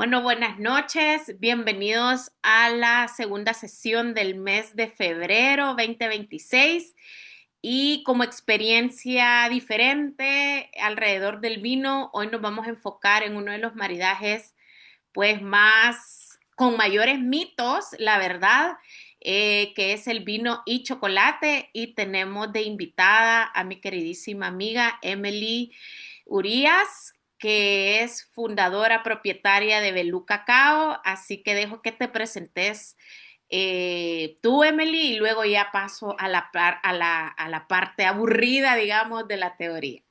Bueno, buenas noches, bienvenidos a la segunda sesión del mes de febrero 2026 y como experiencia diferente alrededor del vino, hoy nos vamos a enfocar en uno de los maridajes pues más con mayores mitos, la verdad, que es el vino y chocolate y tenemos de invitada a mi queridísima amiga Emily Urias, que es fundadora propietaria de Belú Cacao, así que dejo que te presentes tú, Emily, y luego ya paso a la parte aburrida, digamos, de la teoría.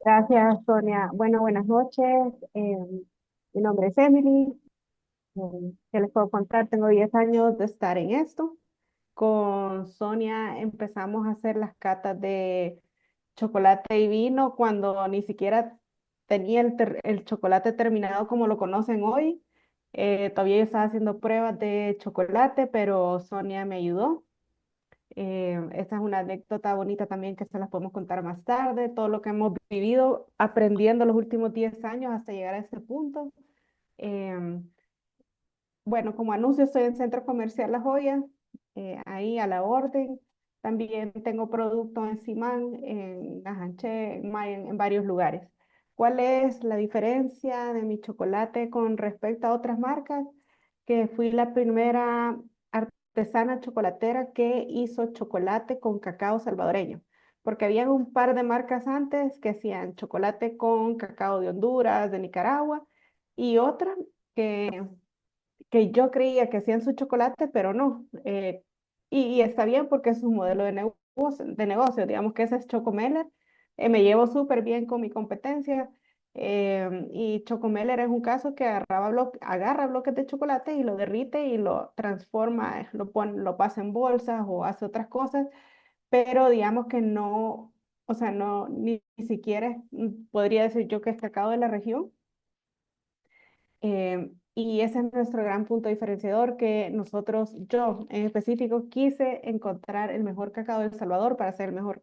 Gracias, Sonia. Bueno, buenas noches. Mi nombre es Emily. ¿Qué les puedo contar? Tengo 10 años de estar en esto. Con Sonia empezamos a hacer las catas de chocolate y vino cuando ni siquiera tenía el chocolate terminado como lo conocen hoy. Todavía yo estaba haciendo pruebas de chocolate, pero Sonia me ayudó. Esta es una anécdota bonita también que se las podemos contar más tarde, todo lo que hemos vivido aprendiendo los últimos 10 años hasta llegar a este punto. Em, bueno, como anuncio estoy en Centro Comercial La Joya, ahí a la orden. También tengo producto en Simán, en Najanché, en Mayan, en varios lugares. ¿Cuál es la diferencia de mi chocolate con respecto a otras marcas? Que fui la primera artesana chocolatera que hizo chocolate con cacao salvadoreño, porque había un par de marcas antes que hacían chocolate con cacao de Honduras, de Nicaragua, y otra que que yo creía que hacían su chocolate, pero no. Y está bien porque es un modelo de negocio, digamos que ese es Chocomeller. Me llevo súper bien con mi competencia. Y Chocomeller es un caso que agarra bloques de chocolate y lo derrite y lo transforma, lo pasa en bolsas o hace otras cosas, pero digamos que no, o sea, no, ni siquiera podría decir yo que es cacao de la región. Y ese es nuestro gran punto diferenciador, que yo en específico, quise encontrar el mejor cacao de El Salvador para hacer el mejor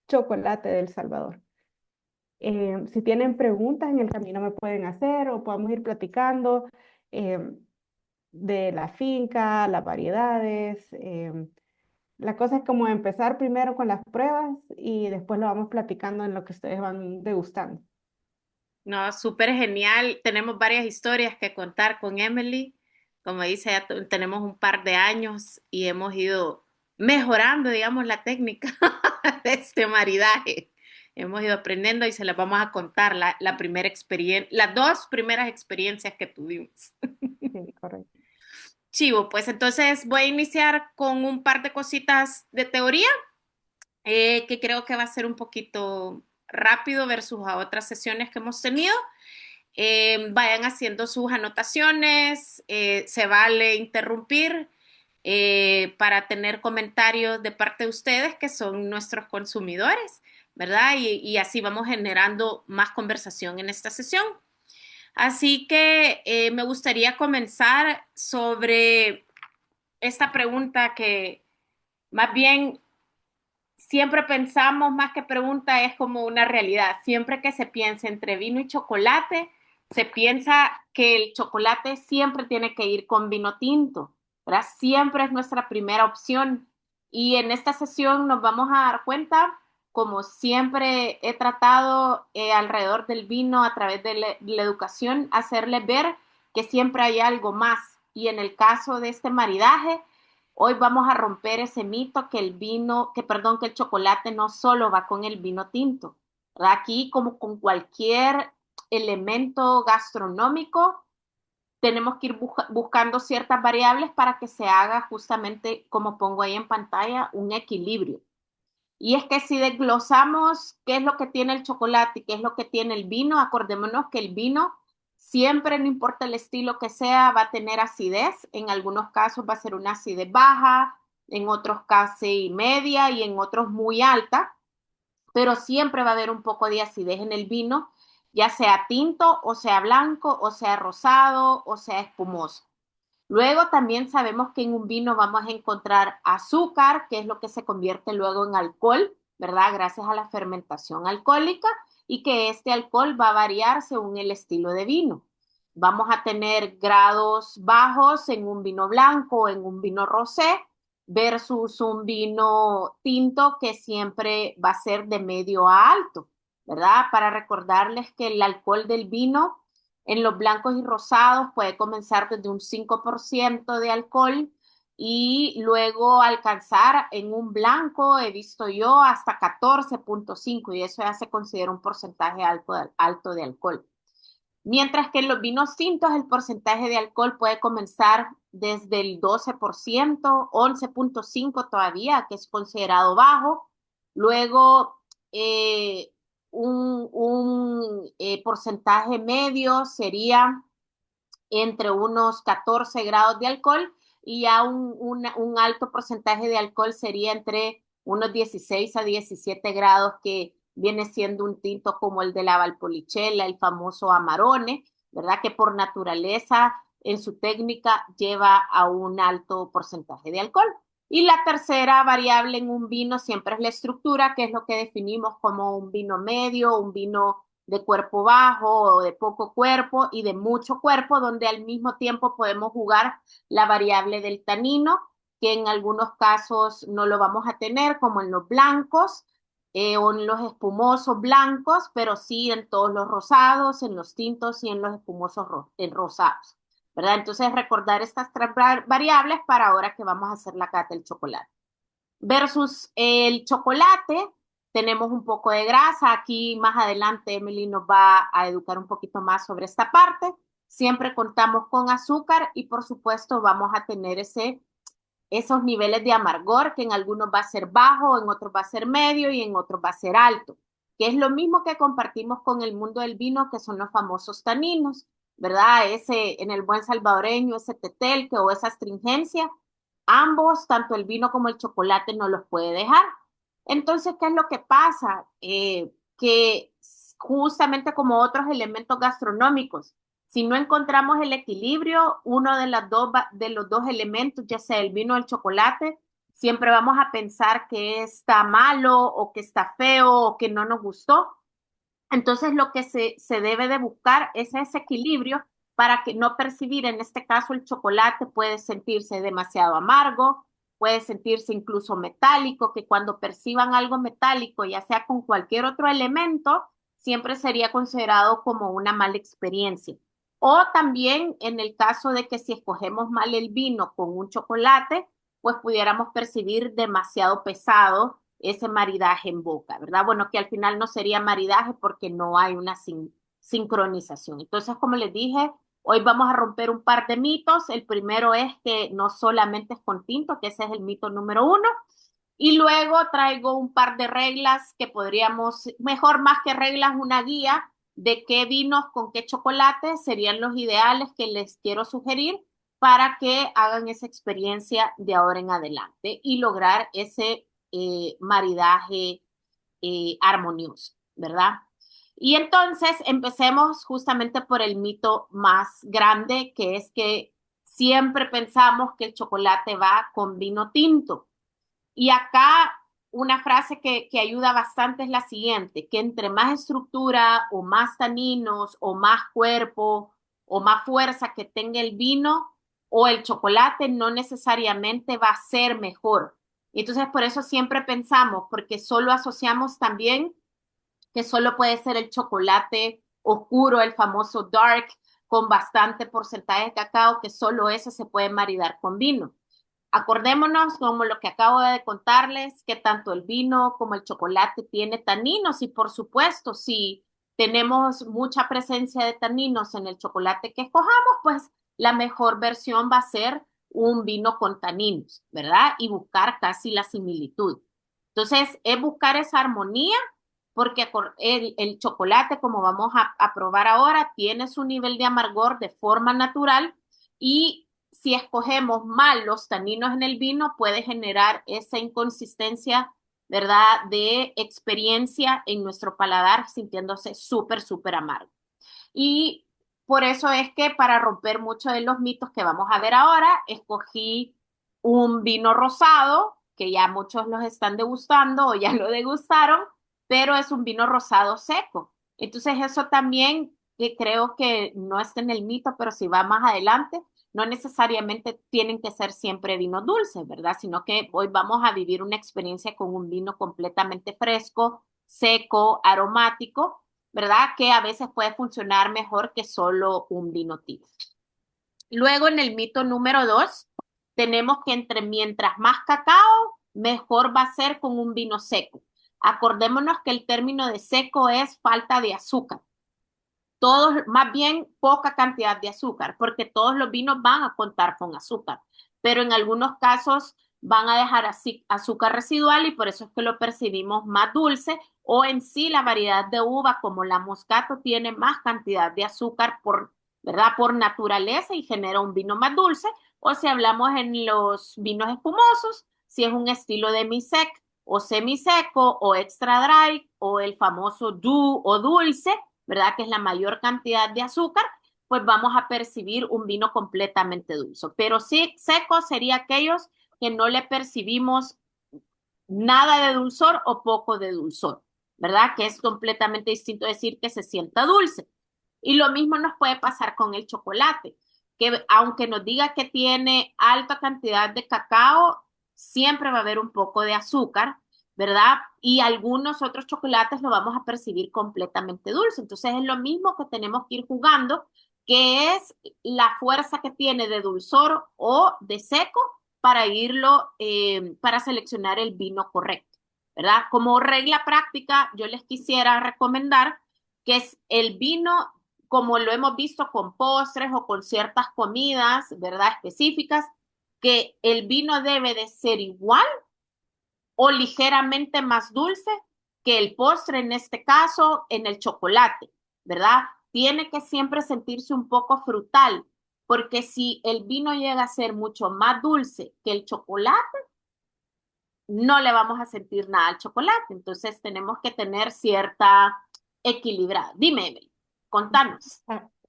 chocolate de El Salvador. Si tienen preguntas en el camino me pueden hacer o podemos ir platicando eh, de la finca, las variedades. La cosa es como empezar primero con las pruebas y después lo vamos platicando en lo que ustedes van degustando. No, súper genial. Tenemos varias historias que contar con Emily. Como dice, ya tenemos un par de años y hemos ido mejorando, digamos, la técnica de este maridaje. Hemos ido aprendiendo y se las vamos a contar la primera experiencia, las dos primeras experiencias que tuvimos. Sí, correcto. Chivo, pues entonces voy a iniciar con un par de cositas de teoría que creo que va a ser un poquito rápido versus a otras sesiones que hemos tenido. Vayan haciendo sus anotaciones, se vale interrumpir para tener comentarios de parte de ustedes que son nuestros consumidores, ¿verdad? Y así vamos generando más conversación en esta sesión. Así que me gustaría comenzar sobre esta pregunta que más bien siempre pensamos, más que pregunta, es como una realidad. Siempre que se piensa entre vino y chocolate, se piensa que el chocolate siempre tiene que ir con vino tinto, ¿verdad? Siempre es nuestra primera opción. Y en esta sesión nos vamos a dar cuenta, como siempre he tratado alrededor del vino a través de la educación, hacerle ver que siempre hay algo más. Y en el caso de este maridaje, hoy vamos a romper ese mito que que el chocolate no solo va con el vino tinto. ¿Verdad? Aquí, como con cualquier elemento gastronómico, tenemos que ir buscando ciertas variables para que se haga justamente, como pongo ahí en pantalla, un equilibrio. Y es que si desglosamos qué es lo que tiene el chocolate y qué es lo que tiene el vino, acordémonos que el vino siempre, no importa el estilo que sea, va a tener acidez. En algunos casos va a ser una acidez baja, en otros casi media y en otros muy alta, pero siempre va a haber un poco de acidez en el vino, ya sea tinto o sea blanco o sea rosado o sea espumoso. Luego también sabemos que en un vino vamos a encontrar azúcar, que es lo que se convierte luego en alcohol, ¿verdad? Gracias a la fermentación alcohólica y que este alcohol va a variar según el estilo de vino. vamos a tener grados bajos en un vino blanco, en un vino rosé, versus un vino tinto que siempre va a ser de medio a alto, ¿verdad? Para recordarles que el alcohol del vino en los blancos y rosados puede comenzar desde un 5% de alcohol y luego alcanzar en un blanco, he visto yo, hasta 14,5 y eso ya se considera un porcentaje alto de alcohol. Mientras que en los vinos tintos el porcentaje de alcohol puede comenzar desde el 12%, 11,5 todavía, que es considerado bajo. Luego, un porcentaje medio sería entre unos 14 grados de alcohol y ya un alto porcentaje de alcohol sería entre unos 16 a 17 grados, que viene siendo un tinto como el de la Valpolicella, el famoso Amarone, ¿verdad? Que por naturaleza en su técnica lleva a un alto porcentaje de alcohol. Y la tercera variable en un vino siempre es la estructura, que es lo que definimos como un vino medio, un vino de cuerpo bajo o de poco cuerpo y de mucho cuerpo, donde al mismo tiempo podemos jugar la variable del tanino, que en algunos casos no lo vamos a tener, como en los blancos o en los espumosos blancos, pero sí en todos los rosados, en los tintos y en los espumosos rosados, ¿verdad? Entonces recordar estas tres variables para ahora que vamos a hacer la cata del chocolate. Versus el chocolate, tenemos un poco de grasa. Aquí más adelante Emily nos va a educar un poquito más sobre esta parte. Siempre contamos con azúcar y por supuesto vamos a tener esos niveles de amargor que en algunos va a ser bajo, en otros va a ser medio y en otros va a ser alto, que es lo mismo que compartimos con el mundo del vino, que son los famosos taninos, ¿verdad? Ese, en el buen salvadoreño, ese tetel que o esa astringencia, ambos, tanto el vino como el chocolate, no los puede dejar. Entonces, ¿qué es lo que pasa? Que justamente como otros elementos gastronómicos, si no encontramos el equilibrio, uno de los dos elementos, ya sea el vino o el chocolate, siempre vamos a pensar que está malo o que está feo o que no nos gustó. Entonces, lo que se debe de buscar es ese equilibrio para que no percibir, en este caso el chocolate puede sentirse demasiado amargo, puede sentirse incluso metálico, que cuando perciban algo metálico, ya sea con cualquier otro elemento, siempre sería considerado como una mala experiencia. O también en el caso de que si escogemos mal el vino con un chocolate, pues pudiéramos percibir demasiado pesado ese maridaje en boca, ¿verdad? Bueno, que al final no sería maridaje porque no hay una sincronización. Entonces, como les dije, hoy vamos a romper un par de mitos. El primero es que no solamente es con tinto, que ese es el mito número uno. Y luego traigo un par de reglas que podríamos, mejor más que reglas, una guía de qué vinos con qué chocolate serían los ideales que les quiero sugerir para que hagan esa experiencia de ahora en adelante y lograr ese maridaje armonioso, ¿verdad? Y entonces empecemos justamente por el mito más grande, que es que siempre pensamos que el chocolate va con vino tinto. Y acá una frase que ayuda bastante es la siguiente, que entre más estructura o más taninos o más cuerpo o más fuerza que tenga el vino o el chocolate, no necesariamente va a ser mejor. Entonces, por eso siempre pensamos, porque solo asociamos también que solo puede ser el chocolate oscuro, el famoso dark, con bastante porcentaje de cacao, que solo ese se puede maridar con vino. Acordémonos, como lo que acabo de contarles, que tanto el vino como el chocolate tiene taninos y por supuesto, si tenemos mucha presencia de taninos en el chocolate que escojamos, pues la mejor versión va a ser un vino con taninos, ¿verdad? Y buscar casi la similitud. Entonces, es buscar esa armonía porque el chocolate, como vamos a probar ahora, tiene su nivel de amargor de forma natural y si escogemos mal los taninos en el vino, puede generar esa inconsistencia, ¿verdad? De experiencia en nuestro paladar, sintiéndose súper, súper amargo. Y por eso es que para romper muchos de los mitos que vamos a ver ahora, escogí un vino rosado, que ya muchos los están degustando o ya lo degustaron, pero es un vino rosado seco. Entonces eso también que creo que no está en el mito, pero si va más adelante, no necesariamente tienen que ser siempre vinos dulces, ¿verdad? Sino que hoy vamos a vivir una experiencia con un vino completamente fresco, seco, aromático, ¿verdad? Que a veces puede funcionar mejor que solo un vino tinto. Luego en el mito número 2, tenemos que entre mientras más cacao, mejor va a ser con un vino seco. Acordémonos que el término de seco es falta de azúcar. Todos, más bien poca cantidad de azúcar, porque todos los vinos van a contar con azúcar, pero en algunos casos van a dejar así azúcar residual y por eso es que lo percibimos más dulce, o en sí la variedad de uva como la moscato tiene más cantidad de azúcar por, ¿verdad? Por naturaleza y genera un vino más dulce, o si hablamos en los vinos espumosos, si es un estilo de mi-sec o semiseco o extra dry o el famoso doux o dulce, ¿verdad? Que es la mayor cantidad de azúcar, pues vamos a percibir un vino completamente dulce. Pero sí, seco sería aquellos que no le percibimos nada de dulzor o poco de dulzor, ¿verdad? Que es completamente distinto decir que se sienta dulce. Y lo mismo nos puede pasar con el chocolate, que aunque nos diga que tiene alta cantidad de cacao, siempre va a haber un poco de azúcar, ¿verdad? Y algunos otros chocolates lo vamos a percibir completamente dulce. Entonces es lo mismo que tenemos que ir jugando, que es la fuerza que tiene de dulzor o de seco para irlo, para seleccionar el vino correcto, ¿verdad? Como regla práctica, yo les quisiera recomendar que es el vino, como lo hemos visto con postres o con ciertas comidas, ¿verdad? Específicas, que el vino debe de ser igual o ligeramente más dulce que el postre, en este caso, en el chocolate, ¿verdad? Tiene que siempre sentirse un poco frutal, porque si el vino llega a ser mucho más dulce que el chocolate, no le vamos a sentir nada al chocolate. Entonces tenemos que tener cierta equilibrada. Dime, Emily, contanos.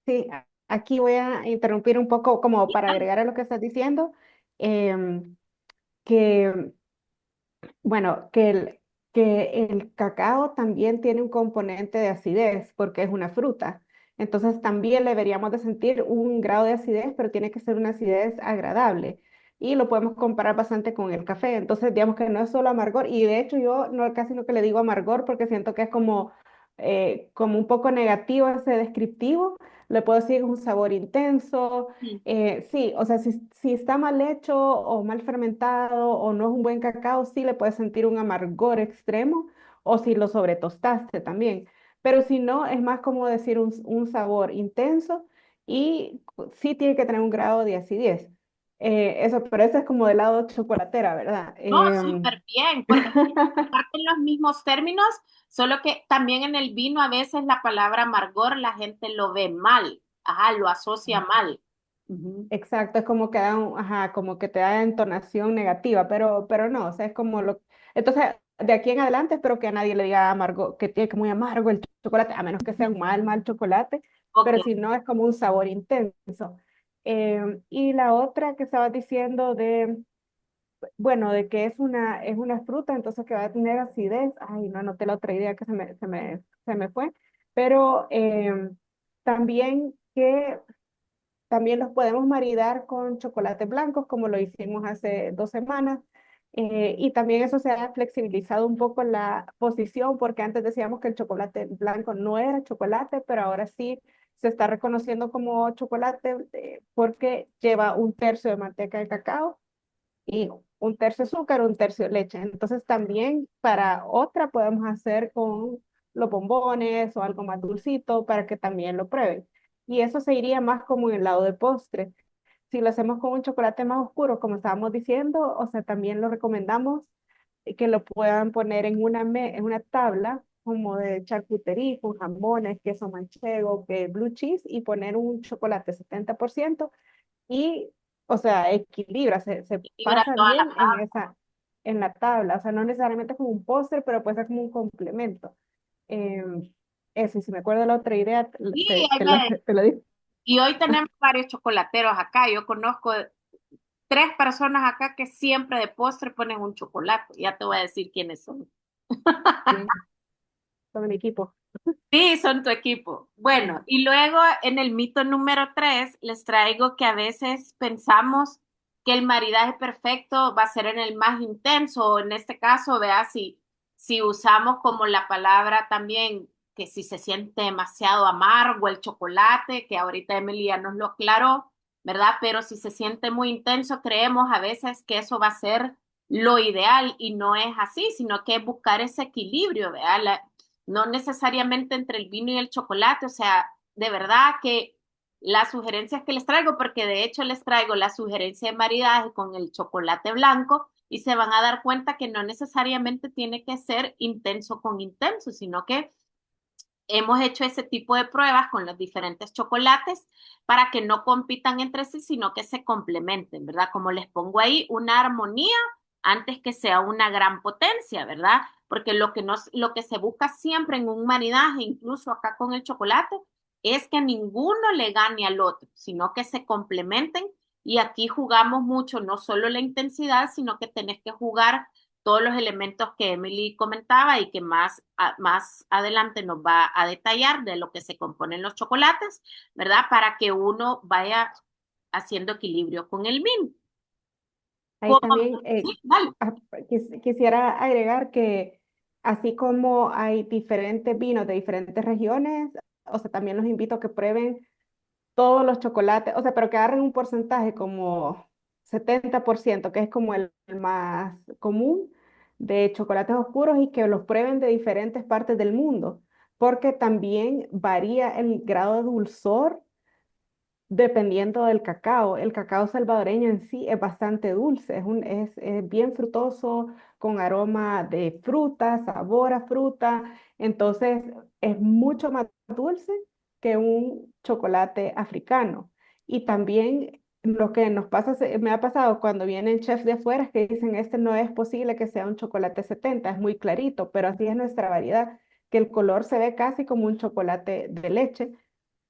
Sí, aquí voy a interrumpir un poco como para agregar a lo que estás diciendo, em, que bueno, que el cacao también tiene un componente de acidez porque es una fruta. Entonces también le deberíamos de sentir un grado de acidez, pero tiene que ser una acidez agradable. Y lo podemos comparar bastante con el café. Entonces, digamos que no es solo amargor. Y de hecho yo no casi no que le digo amargor porque siento que es como un poco negativo ese descriptivo. Le puedo decir un sabor intenso, sí, o sea, si está mal hecho o mal fermentado o no es un buen cacao, sí le puedes sentir un amargor extremo o si lo sobretostaste también. Pero si no, es más como decir un sabor intenso y sí tiene que tener un grado de acidez. Eso, pero eso es como del lado chocolatera, ¿verdad? No, súper bien, porque comparten los mismos términos, solo que también en el vino a veces la palabra amargor la gente lo ve mal, ajá, lo asocia mal. Ujú. Exacto, es como que da ajá, como que te da entonación negativa, pero no, o sea, es como lo... Entonces, de aquí en adelante espero que a nadie le diga amargo, que tiene que muy amargo el chocolate, a menos que sea un mal chocolate, Ok, pero si no es como un sabor intenso. Y la otra que estabas diciendo de, bueno, de que es una fruta, entonces que va a tener acidez, ay, no anoté la otra idea que se me fue, pero también que también los podemos maridar con chocolates blancos, como lo hicimos hace 2 semanas. Y también eso se ha flexibilizado un poco la posición, porque antes decíamos que el chocolate blanco no era chocolate, pero ahora sí se está reconociendo como chocolate porque lleva 1/3 de manteca de cacao y 1/3 azúcar, 1/3 leche. Entonces también para otra podemos hacer con los bombones o algo más dulcito para que también lo prueben. Y eso se iría más como en el lado de postre. Si lo hacemos con un chocolate más oscuro, como estábamos diciendo, o sea, también lo recomendamos que lo puedan poner en una tabla como de charcutería, con jamones, queso manchego, que blue cheese y poner un chocolate 70% y, o sea, equilibra, se equilibra pasa toda la bien en en la tabla, o sea, no necesariamente como un póster, pero puede ser como un complemento. Eso, y si me acuerdo de la otra idea, sí, ahí te lo digo. y hoy tenemos varios chocolateros acá. Yo conozco 3 personas acá que siempre de postre ponen un chocolate. Ya te voy a decir quiénes son. Sí, todo mi equipo. Sí, son tu equipo. Bueno, y luego en el mito número 3 les traigo que a veces pensamos que el maridaje perfecto va a ser en el más intenso, o en este caso, vea, si usamos como la palabra también, que si se siente demasiado amargo el chocolate, que ahorita Emily ya nos lo aclaró, ¿verdad? Pero si se siente muy intenso, creemos a veces que eso va a ser lo ideal y no es así, sino que es buscar ese equilibrio, ¿verdad? No necesariamente entre el vino y el chocolate, o sea, de verdad que las sugerencias que les traigo, porque de hecho les traigo la sugerencia de maridaje con el chocolate blanco y se van a dar cuenta que no necesariamente tiene que ser intenso con intenso, sino que hemos hecho ese tipo de pruebas con los diferentes chocolates para que no compitan entre sí, sino que se complementen, ¿verdad? Como les pongo ahí, una armonía antes que sea una gran potencia, ¿verdad? Porque lo que se busca siempre en un maridaje, incluso acá con el chocolate, es que ninguno le gane al otro, sino que se complementen. Y aquí jugamos mucho, no solo la intensidad, sino que tenés que jugar todos los elementos que Emily comentaba y que más adelante nos va a detallar de lo que se componen los chocolates, ¿verdad? Para que uno vaya haciendo equilibrio con el vino. Ahí ¿Cómo? también Sí, dale. quisiera agregar que así como hay diferentes vinos de diferentes regiones, o sea, también los invito a que prueben todos los chocolates, o sea, pero que agarren un porcentaje como 70%, que es como el más común de chocolates oscuros y que los prueben de diferentes partes del mundo, porque también varía el grado de dulzor dependiendo del cacao. El cacao salvadoreño en sí es bastante dulce, es bien frutoso, con aroma de fruta, sabor a fruta, entonces es mucho más dulce que un chocolate africano. Y también lo que nos pasa, me ha pasado cuando vienen chefs de afuera es que dicen, este no es posible que sea un chocolate 70, es muy clarito, pero así es nuestra variedad, que el color se ve casi como un chocolate de leche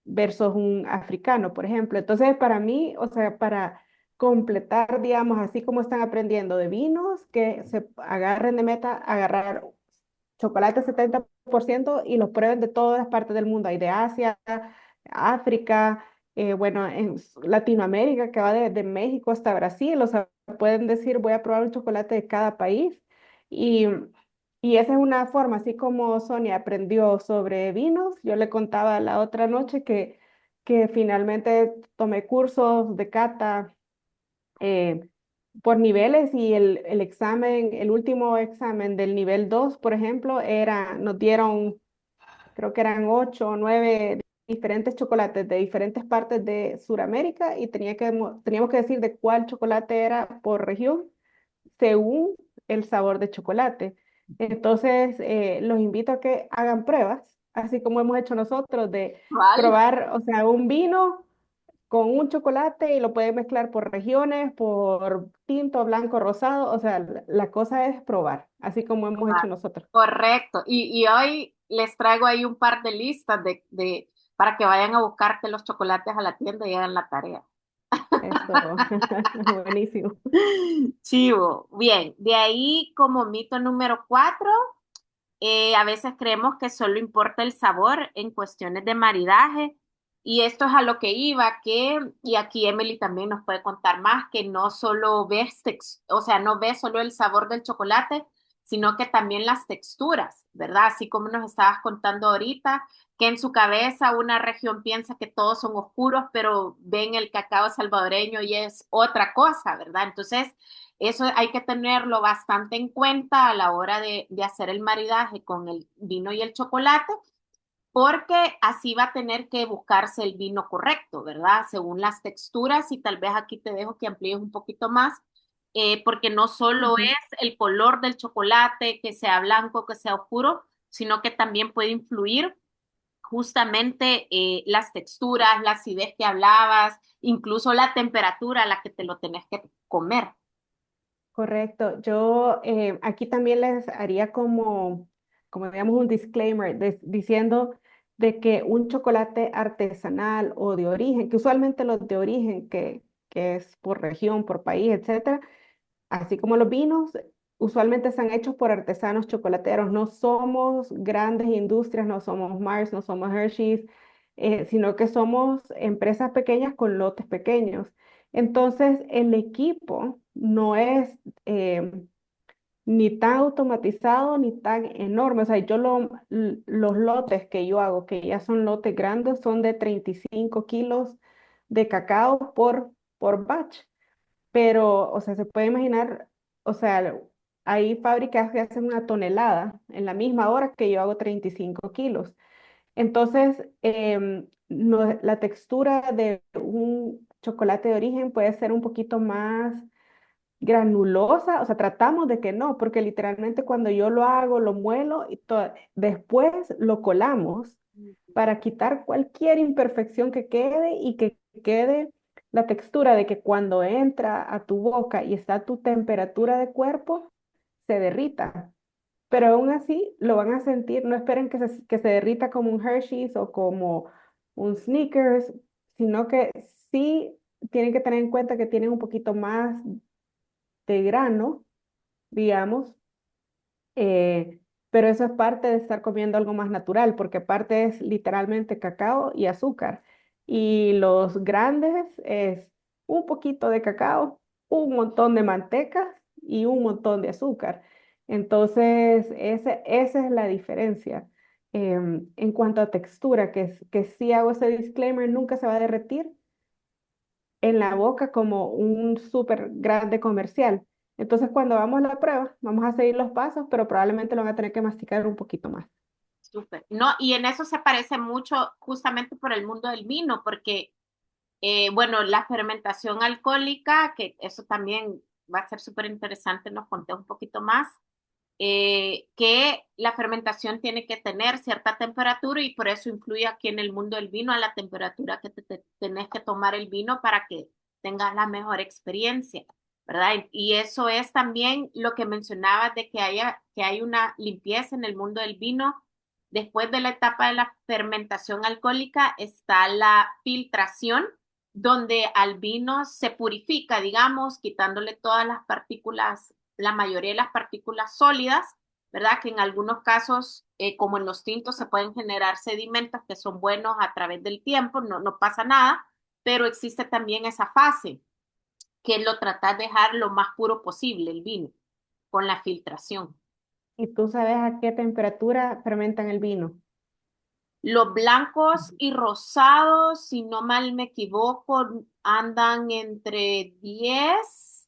versus un africano, por ejemplo. Entonces, para mí, o sea, para completar, digamos, así como están aprendiendo de vinos, que se agarren de meta, agarrar chocolate 70% y los prueben de todas partes del mundo. Hay de Asia, África, bueno, en Latinoamérica, que va de México hasta Brasil, o sea, pueden decir, voy a probar un chocolate de cada país. Y y esa es una forma, así como Sonia aprendió sobre vinos, yo le contaba la otra noche que finalmente tomé cursos de cata eh, por niveles y el examen, el último examen del nivel 2 por ejemplo, nos dieron, creo que eran 8 o 9 diferentes chocolates de diferentes partes de Sudamérica y teníamos que decir de cuál chocolate era por región según el sabor de chocolate. Entonces, los invito a que hagan pruebas, así como hemos hecho nosotros, de Vale. probar, o sea, un vino con un chocolate y lo pueden mezclar por regiones, por tinto, blanco, rosado, o sea, la cosa es probar, así como hemos hecho nosotros. Correcto. Y hoy les traigo ahí un par de listas para que vayan a buscarte los chocolates a la tienda y hagan la tarea. Eso, buenísimo. Chivo. Bien, de ahí como mito número 4. A veces creemos que solo importa el sabor en cuestiones de maridaje y esto es a lo que iba, y aquí Emily también nos puede contar más, que no solo ves, o sea, no ves solo el sabor del chocolate, sino que también las texturas, ¿verdad? Así como nos estabas contando ahorita, que en su cabeza una región piensa que todos son oscuros, pero ven el cacao salvadoreño y es otra cosa, ¿verdad? Entonces, eso hay que tenerlo bastante en cuenta a la hora de hacer el maridaje con el vino y el chocolate, porque así va a tener que buscarse el vino correcto, ¿verdad? Según las texturas, y tal vez aquí te dejo que amplíes un poquito más, porque no solo Ujú. es el color del chocolate, que sea blanco, que sea oscuro, sino que también puede influir justamente las texturas, la acidez que hablabas, incluso la temperatura a la que te lo tenés que comer. Correcto. Yo aquí también les haría como digamos, un disclaimer diciendo de que un chocolate artesanal o de origen, que usualmente los de origen, que es por región, por país, etcétera, así como los vinos, usualmente están hechos por artesanos chocolateros. No somos grandes industrias, no somos Mars, no somos Hershey's, sino que somos empresas pequeñas con lotes pequeños. Entonces, el equipo no es ni tan automatizado ni tan enorme. O sea, los lotes que yo hago, que ya son lotes grandes, son de 35 kilos de cacao por batch. Pero, o sea, se puede imaginar, o sea, hay fábricas que hacen 1 tonelada en la misma hora que yo hago 35 kilos. Entonces, la textura de un chocolate de origen puede ser un poquito más granulosa, o sea, tratamos de que no, porque literalmente cuando yo lo hago, lo muelo y después lo colamos para quitar cualquier imperfección que quede y que quede la textura de que cuando entra a tu boca y está a tu temperatura de cuerpo, se derrita. Pero aún así lo van a sentir, no esperen que se derrita como un Hershey's o como un Snickers, sino que sí tienen que tener en cuenta que tienen un poquito más de grano, digamos, eh, pero eso es parte de estar comiendo algo más natural, porque parte es literalmente cacao y azúcar. Y los grandes es un poquito de cacao, un montón de manteca y un montón de azúcar. Entonces, esa es la diferencia. En cuanto a textura, que si hago ese disclaimer, nunca se va a derretir, en la boca como un súper grande comercial. Entonces, cuando vamos a la prueba, vamos a seguir los pasos, pero probablemente lo van a tener que masticar un poquito más. Súper. No, y en eso se parece mucho justamente por el mundo del vino, porque, bueno, la fermentación alcohólica, que eso también va a ser súper interesante, nos conté un poquito más, que la fermentación tiene que tener cierta temperatura y por eso influye aquí en el mundo del vino a la temperatura que tenés que tomar el vino para que tengas la mejor experiencia, ¿verdad? Y eso es también lo que mencionabas de que hay una limpieza en el mundo del vino. Después de la etapa de la fermentación alcohólica está la filtración, donde al vino se purifica, digamos, quitándole todas las partículas, la mayoría de las partículas sólidas, ¿verdad? Que en algunos casos, como en los tintos, se pueden generar sedimentos que son buenos a través del tiempo, no pasa nada, pero existe también esa fase, que lo tratas de dejar lo más puro posible, el vino, con la filtración. ¿Y tú sabes a qué temperatura fermentan el vino? Los blancos y rosados, si no mal me equivoco, andan entre 10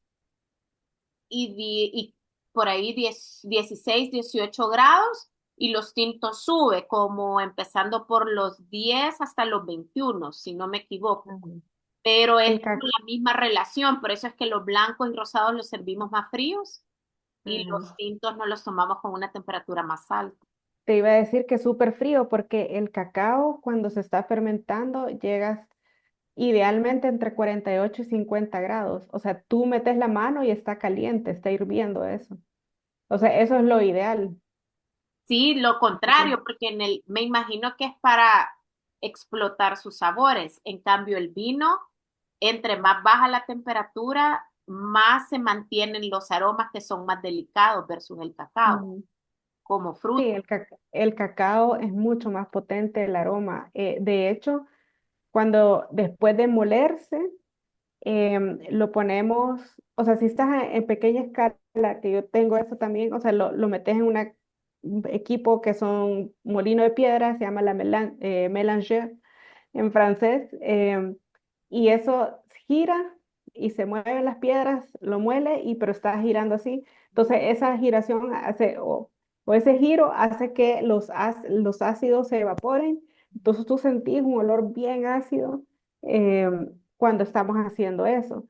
y por ahí 16, 18 grados, y los tintos sube, como empezando por los 10 hasta los 21, si no me equivoco. Ujú. Pero es El ca- la misma relación, por eso es que los blancos y rosados los servimos más fríos y Ujú. los tintos no los tomamos con una temperatura más alta. Te iba a decir que es súper frío porque el cacao cuando se está fermentando llega idealmente entre 48 y 50 grados. O sea, tú metes la mano y está caliente, está hirviendo eso. O sea, eso es lo ideal. Sí, lo contrario, porque me imagino que es para explotar sus sabores. En cambio, el vino, entre más baja la temperatura, más se mantienen los aromas que son más delicados versus el cacao, Ujú. como Sí, fruta. el cacao es mucho más potente el aroma. De hecho, cuando después de molerse, lo ponemos, o sea, si estás en pequeña escala, que yo tengo eso también, o sea, lo metes en un equipo que son molino de piedra, se llama la mélanger en francés, y eso gira y se mueven las piedras, lo muele, pero está girando así. Entonces, esa giración hace, o ese giro hace que los ácidos se evaporen. Entonces, tú sentís un olor bien ácido cuando estamos haciendo eso.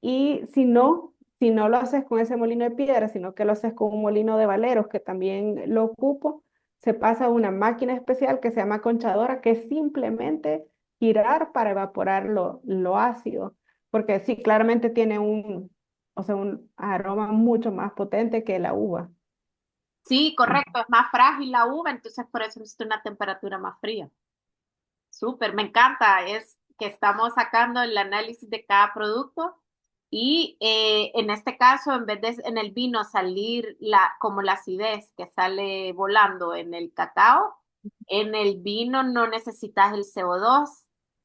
Y si no lo haces con ese molino de piedra, sino que lo haces con un molino de valeros, que también lo ocupo, se pasa a una máquina especial que se llama conchadora, que es simplemente girar para evaporar lo ácido, porque sí, claramente tiene un aroma mucho más potente que la uva. Sí, correcto, es más frágil la uva, entonces por eso necesita una temperatura más fría. Súper, me encanta, es que estamos sacando el análisis de cada producto Y en este caso, en vez de en el vino salir como la acidez que sale volando en el cacao, en el vino no necesitas el CO2.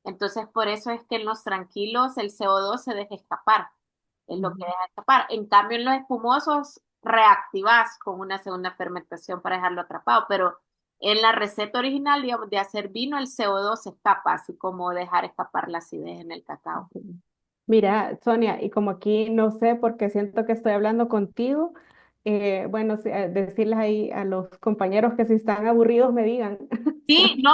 Entonces, por eso es que en los tranquilos el CO2 se deja escapar, es lo que Ujú. deja escapar. En cambio, en los espumosos reactivas con una segunda fermentación para dejarlo atrapado, pero en la receta original, digamos, de hacer vino, el CO2 se escapa, así como dejar escapar la acidez en el cacao. Ok. Mira, Sonia, y como aquí no sé porque siento que estoy hablando contigo, bueno, sí, decirles ahí a los compañeros que si están aburridos me digan. Sí, no,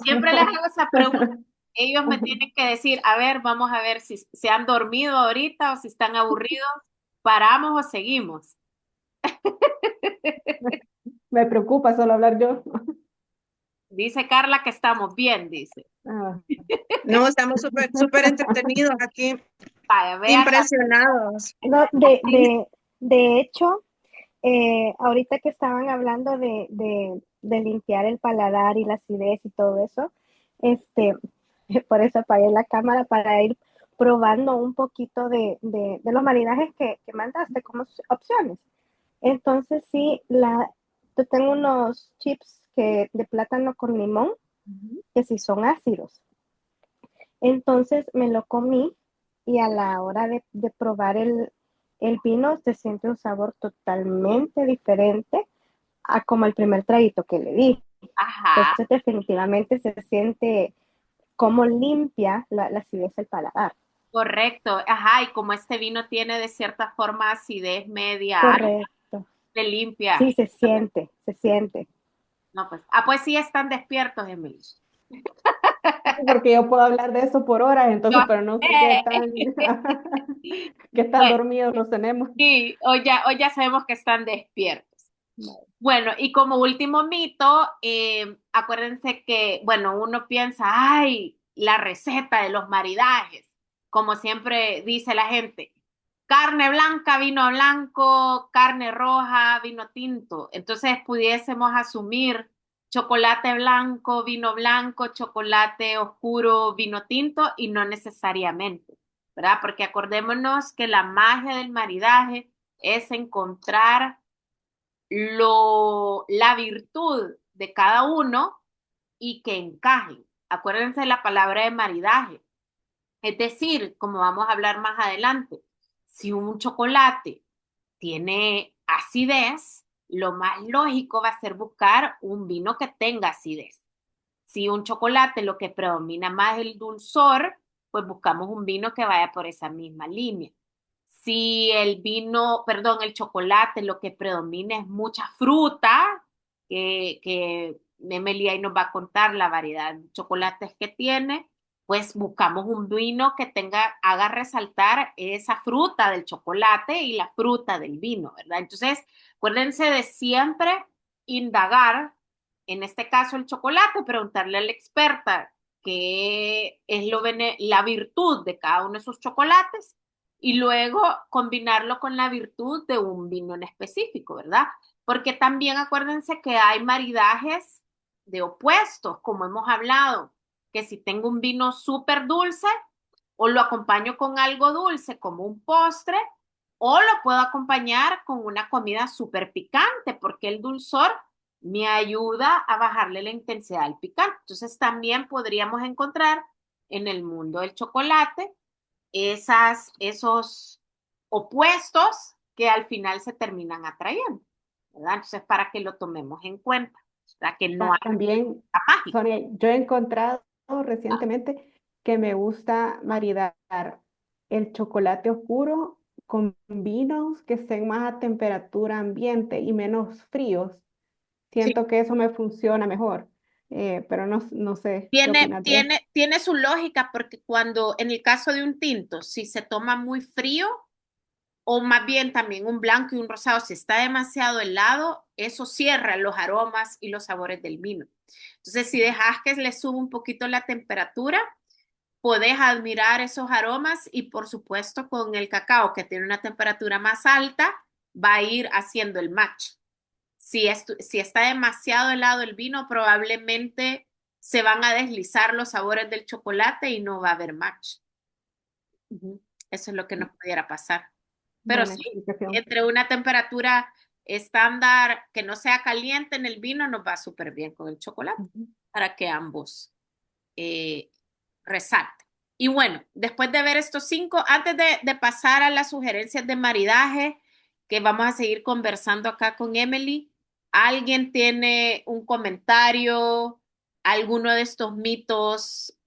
siempre les hago esa pregunta. Ellos me tienen que decir, a ver, vamos a ver si se han dormido ahorita o si están aburridos, paramos o seguimos. Me preocupa solo hablar yo. Dice Carla que estamos bien, dice. Ah. No, estamos súper entretenidos aquí, Vaya, vea, impresionados. No, Sí, de hecho, ahorita que estaban hablando de limpiar el paladar y la acidez y todo eso, este, por eso apagué la cámara para ir probando un poquito de los maridajes que mandaste como opciones. Entonces, sí, yo tengo unos chips de plátano con limón que sí son ácidos. Entonces me lo comí y a la hora de probar el vino se siente un sabor totalmente diferente a como el primer traguito que le di. ajá, Entonces definitivamente se siente como limpia la acidez del paladar. correcto, ajá, y como este vino tiene de cierta forma acidez media alta, Correcto. se limpia. Sí, se siente, se siente. No, pues, pues sí están despiertos, Emily. Porque yo puedo hablar de eso por horas, Yo entonces, pero no sé qué tan, sé. qué tan Bueno, dormidos los tenemos. sí, hoy ya sabemos que están despiertos. Bueno, y como último mito, acuérdense que, bueno, uno piensa, ay, la receta de los maridajes, como siempre dice la gente, carne blanca, vino blanco, carne roja, vino tinto. Entonces pudiésemos asumir chocolate blanco, chocolate oscuro, vino tinto y no necesariamente, ¿verdad? Porque acordémonos que la magia del maridaje es encontrar la virtud de cada uno y que encajen. Acuérdense de la palabra de maridaje. Es decir, como vamos a hablar más adelante, si un chocolate tiene acidez, lo más lógico va a ser buscar un vino que tenga acidez. Si un chocolate lo que predomina más es el dulzor, pues buscamos un vino que vaya por esa misma línea. Si el vino, perdón, el chocolate lo que predomina es mucha fruta, que Emily ahí nos va a contar la variedad de chocolates que tiene, pues buscamos un vino que haga resaltar esa fruta del chocolate y la fruta del vino, ¿verdad? Entonces, acuérdense de siempre indagar, en este caso el chocolate, preguntarle a la experta qué es la virtud de cada uno de esos chocolates y luego combinarlo con la virtud de un vino en específico, ¿verdad? Porque también acuérdense que hay maridajes de opuestos, como hemos hablado, que si tengo un vino súper dulce o lo acompaño con algo dulce como un postre, o lo puedo acompañar con una comida súper picante, porque el dulzor me ayuda a bajarle la intensidad al picante. Entonces también podríamos encontrar en el mundo del chocolate esos opuestos que al final se terminan atrayendo, ¿verdad? Entonces, para que lo tomemos en cuenta, para que no hay También, nada mágico. Sonia, yo he encontrado recientemente que me gusta maridar el chocolate oscuro con vinos que estén más a temperatura ambiente y menos fríos. Sí. Siento que eso me funciona mejor, pero no, no sé qué opinas de eso. Tiene su lógica porque cuando, en el caso de un tinto, si se toma muy frío, o más bien también un blanco y un rosado, si está demasiado helado, eso cierra los aromas y los sabores del vino. Entonces, si dejas que le suba un poquito la temperatura, podés admirar esos aromas y por supuesto con el cacao que tiene una temperatura más alta, va a ir haciendo el match. Si está demasiado helado el vino, probablemente se van a deslizar los sabores del chocolate y no va a haber match. Uh -huh. Eso es lo que nos pudiera pasar. Pero Buena sí, explicación. entre una temperatura estándar que no sea caliente en el vino nos va súper bien con el chocolate Ujú. para que ambos eh, resalten. Y bueno, después de ver estos 5, antes de pasar a las sugerencias de maridaje, que vamos a seguir conversando acá con Emily, ¿alguien tiene un comentario, alguno de estos mitos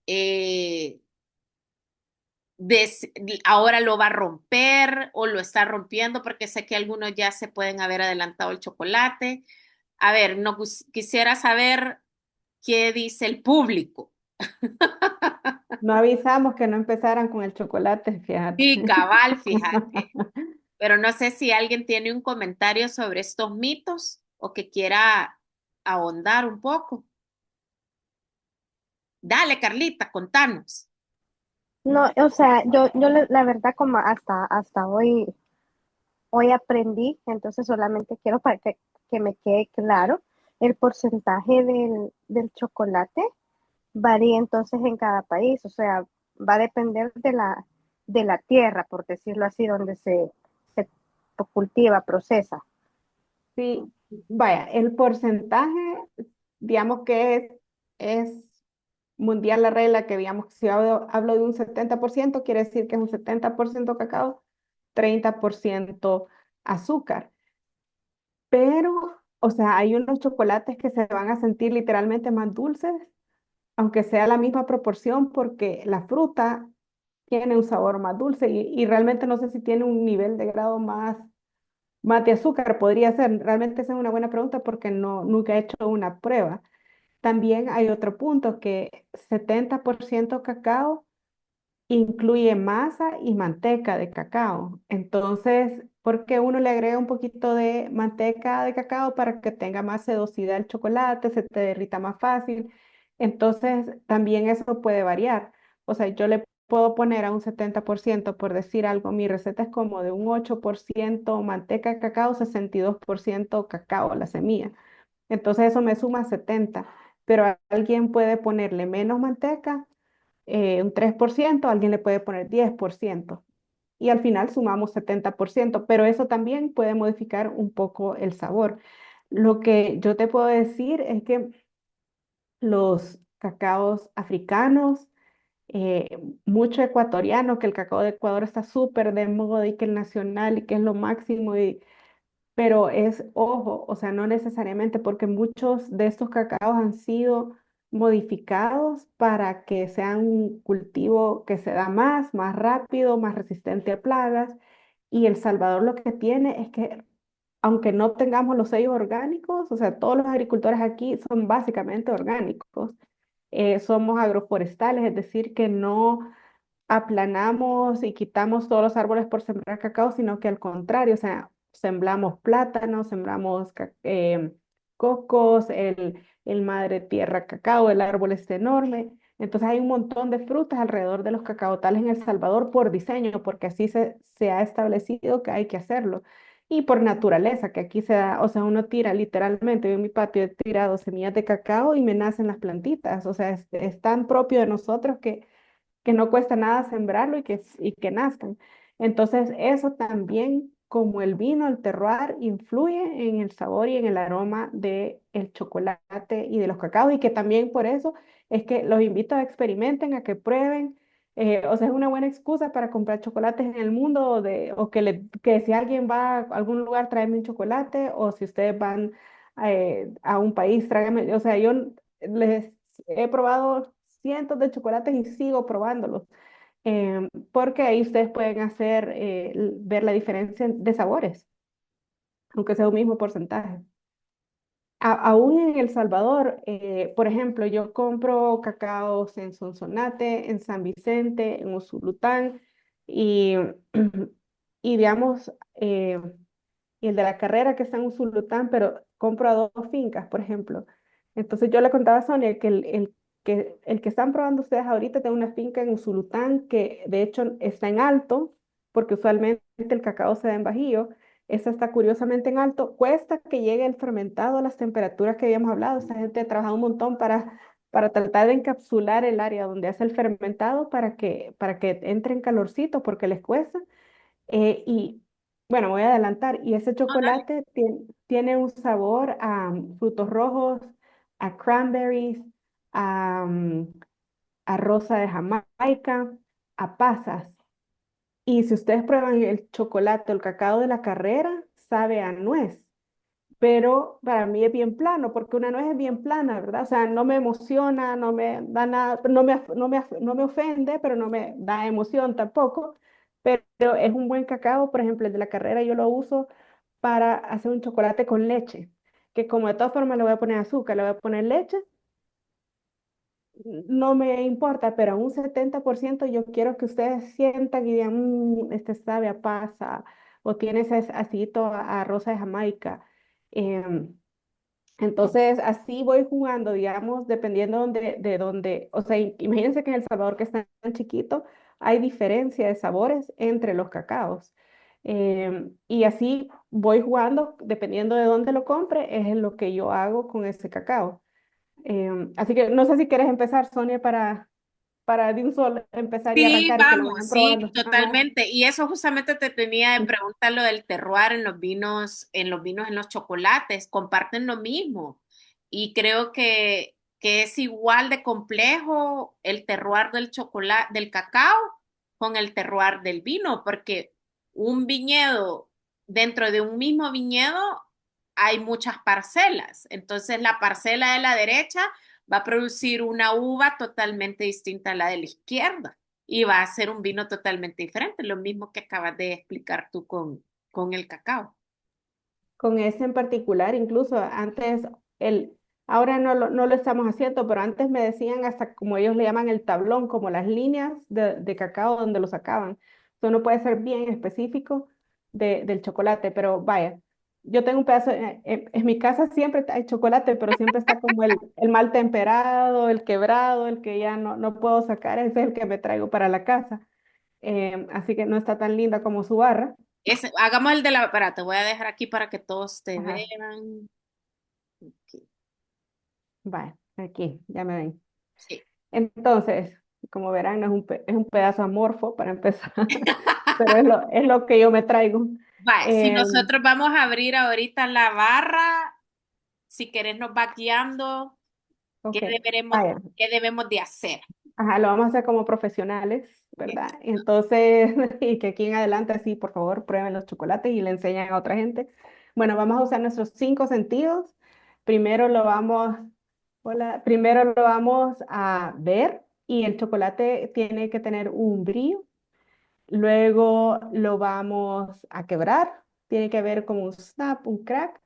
ahora lo va a romper o lo está rompiendo? Porque sé que algunos ya se pueden haber adelantado el chocolate. A ver, no quisiera saber qué dice el público. No avisamos que no empezaran con el chocolate, fíjate. Sí, cabal, fíjate. Pero no sé si alguien tiene un comentario sobre estos mitos o que quiera ahondar un poco. Dale, Carlita, contanos. No, o sea, yo la verdad como hasta hoy aprendí, entonces solamente quiero para que me quede claro, el porcentaje del chocolate varía entonces en cada país, o sea, va a depender de la tierra, por decirlo así, donde se cultiva, procesa. Sí, vaya, el porcentaje, digamos que es mundial la regla que, digamos, si hablo de un 70%, quiere decir que es un 70% cacao, 30% azúcar. Pero, o sea, hay unos chocolates que se van a sentir literalmente más dulces, aunque sea la misma proporción, porque la fruta tiene un sabor más dulce y realmente no sé si tiene un nivel de grado más de azúcar, podría ser. Realmente esa es una buena pregunta porque nunca he hecho una prueba. También hay otro punto que 70% cacao incluye masa y manteca de cacao. Entonces, ¿por qué uno le agrega un poquito de manteca de cacao para que tenga más sedosidad el chocolate, se te derrita más fácil? Entonces, también eso puede variar. O sea, yo le puedo poner a un 70%, por decir algo, mi receta es como de un 8% manteca de cacao, 62% cacao, la semilla. Entonces, eso me suma 70, pero alguien puede ponerle menos manteca, un 3%, alguien le puede poner 10% y al final sumamos 70%, pero eso también puede modificar un poco el sabor. Lo que yo te puedo decir es que los cacaos africanos, mucho ecuatoriano, que el cacao de Ecuador está súper de moda y que el nacional y que es lo máximo, pero es, ojo, o sea, no necesariamente porque muchos de estos cacaos han sido modificados para que sean un cultivo que se da más rápido, más resistente a plagas. Y El Salvador lo que tiene es que, aunque no tengamos los sellos orgánicos, o sea, todos los agricultores aquí son básicamente orgánicos. Somos agroforestales, es decir, que no aplanamos y quitamos todos los árboles por sembrar cacao, sino que al contrario, o sea, sembramos plátanos, sembramos cocos, el madre tierra cacao, el árbol es enorme. Entonces hay un montón de frutas alrededor de los cacaotales en El Salvador por diseño, porque así se ha establecido que hay que hacerlo. Y por naturaleza, que aquí se da, o sea, uno tira literalmente, yo en mi patio he tirado semillas de cacao y me nacen las plantitas, o sea, es tan propio de nosotros que no cuesta nada sembrarlo y que nazcan. Entonces, eso también, como el vino, el terroir, influye en el sabor y en el aroma del chocolate y de los cacaos, y que también por eso es que los invito a experimenten, a que prueben. O sea, es una buena excusa para comprar chocolates en el mundo o que si alguien va a algún lugar, tráeme un chocolate, o si ustedes van a un país, tráigame, o sea, yo les he probado cientos de chocolates y sigo probándolos, porque ahí ustedes pueden hacer, ver la diferencia de sabores, aunque sea un mismo porcentaje. Aún en El Salvador, por ejemplo, yo compro cacaos en Sonsonate, en San Vicente, en Usulután y, y digamos, y el de la carrera que está en Usulután, pero compro a dos fincas, por ejemplo. Entonces yo le contaba a Sonia que el que están probando ustedes ahorita tiene una finca en Usulután que de hecho está en alto, porque usualmente el cacao se da en bajío. Esa está curiosamente en alto. Cuesta que llegue el fermentado a las temperaturas que habíamos hablado. Esta gente ha trabajado un montón para tratar de encapsular el área donde hace el fermentado para que entre en calorcito porque les cuesta. Y bueno, voy a adelantar. Y ese No, dale. chocolate tiene un sabor a frutos rojos, a cranberries, a, a rosa de Jamaica, a pasas. Y si ustedes prueban el chocolate o el cacao de la carrera, sabe a nuez. Pero para mí es bien plano, porque una nuez es bien plana, ¿verdad? O sea, no me emociona, no me da nada, no me ofende, pero no me da emoción tampoco. Pero es un buen cacao, por ejemplo, el de la carrera yo lo uso para hacer un chocolate con leche, que como de todas formas le voy a poner azúcar, le voy a poner leche, no me importa, pero a un 70% yo quiero que ustedes sientan y digan, este sabe a pasa, o tiene ese acidito a rosa de Jamaica. Em, entonces, así voy jugando, digamos, dependiendo de dónde, o sea, imagínense que en El Salvador, que es tan chiquito, hay diferencia de sabores entre los cacaos. Y así voy jugando, dependiendo de dónde lo compre, es lo que yo hago con ese cacao. Así que no sé si quieres empezar, Sonia, para de un solo empezar y Sí, arrancar y que lo vayan vamos, sí, probando. Ajá. totalmente. Y eso justamente te tenía de preguntar lo del terroir en los vinos, en los chocolates, comparten lo mismo. Y creo que es igual de complejo el terroir del chocolate, del cacao con el terroir del vino, porque un viñedo, dentro de un mismo viñedo hay muchas parcelas. Entonces, la parcela de la derecha va a producir una uva totalmente distinta a la de la izquierda y va a ser un vino totalmente diferente, lo mismo que acabas de explicar tú con el cacao. Con ese en particular, incluso antes, ahora no lo estamos haciendo, pero antes me decían hasta como ellos le llaman el tablón, como las líneas de cacao donde lo sacaban. Eso no puede ser bien específico del chocolate, pero vaya, yo tengo un pedazo, en mi casa siempre hay chocolate, pero siempre está como el mal temperado, el quebrado, el que ya no puedo sacar, ese es el que me traigo para la casa. Así que no está tan linda como su barra. Hagamos el de la, espera, te voy a dejar aquí para que todos te Ajá. vean. Aquí, Vaya, aquí, ya me ven. sí. Entonces, como verán, no es es un pedazo amorfo para empezar, pero es lo que yo me traigo. Vale, si Eh, nosotros vamos a abrir ahorita la barra, si querés nos va guiando, ok, deberemos, vaya, qué debemos de hacer? ajá, lo vamos a hacer como profesionales, ¿verdad? Entonces, y que aquí en adelante, sí, por favor, prueben los chocolates y le enseñan a otra gente. Bueno, vamos a usar nuestros 5 sentidos. Primero lo vamos, hola, primero lo vamos a ver y el chocolate tiene que tener un brillo. Luego lo vamos a quebrar. Tiene que haber como un snap, un crack.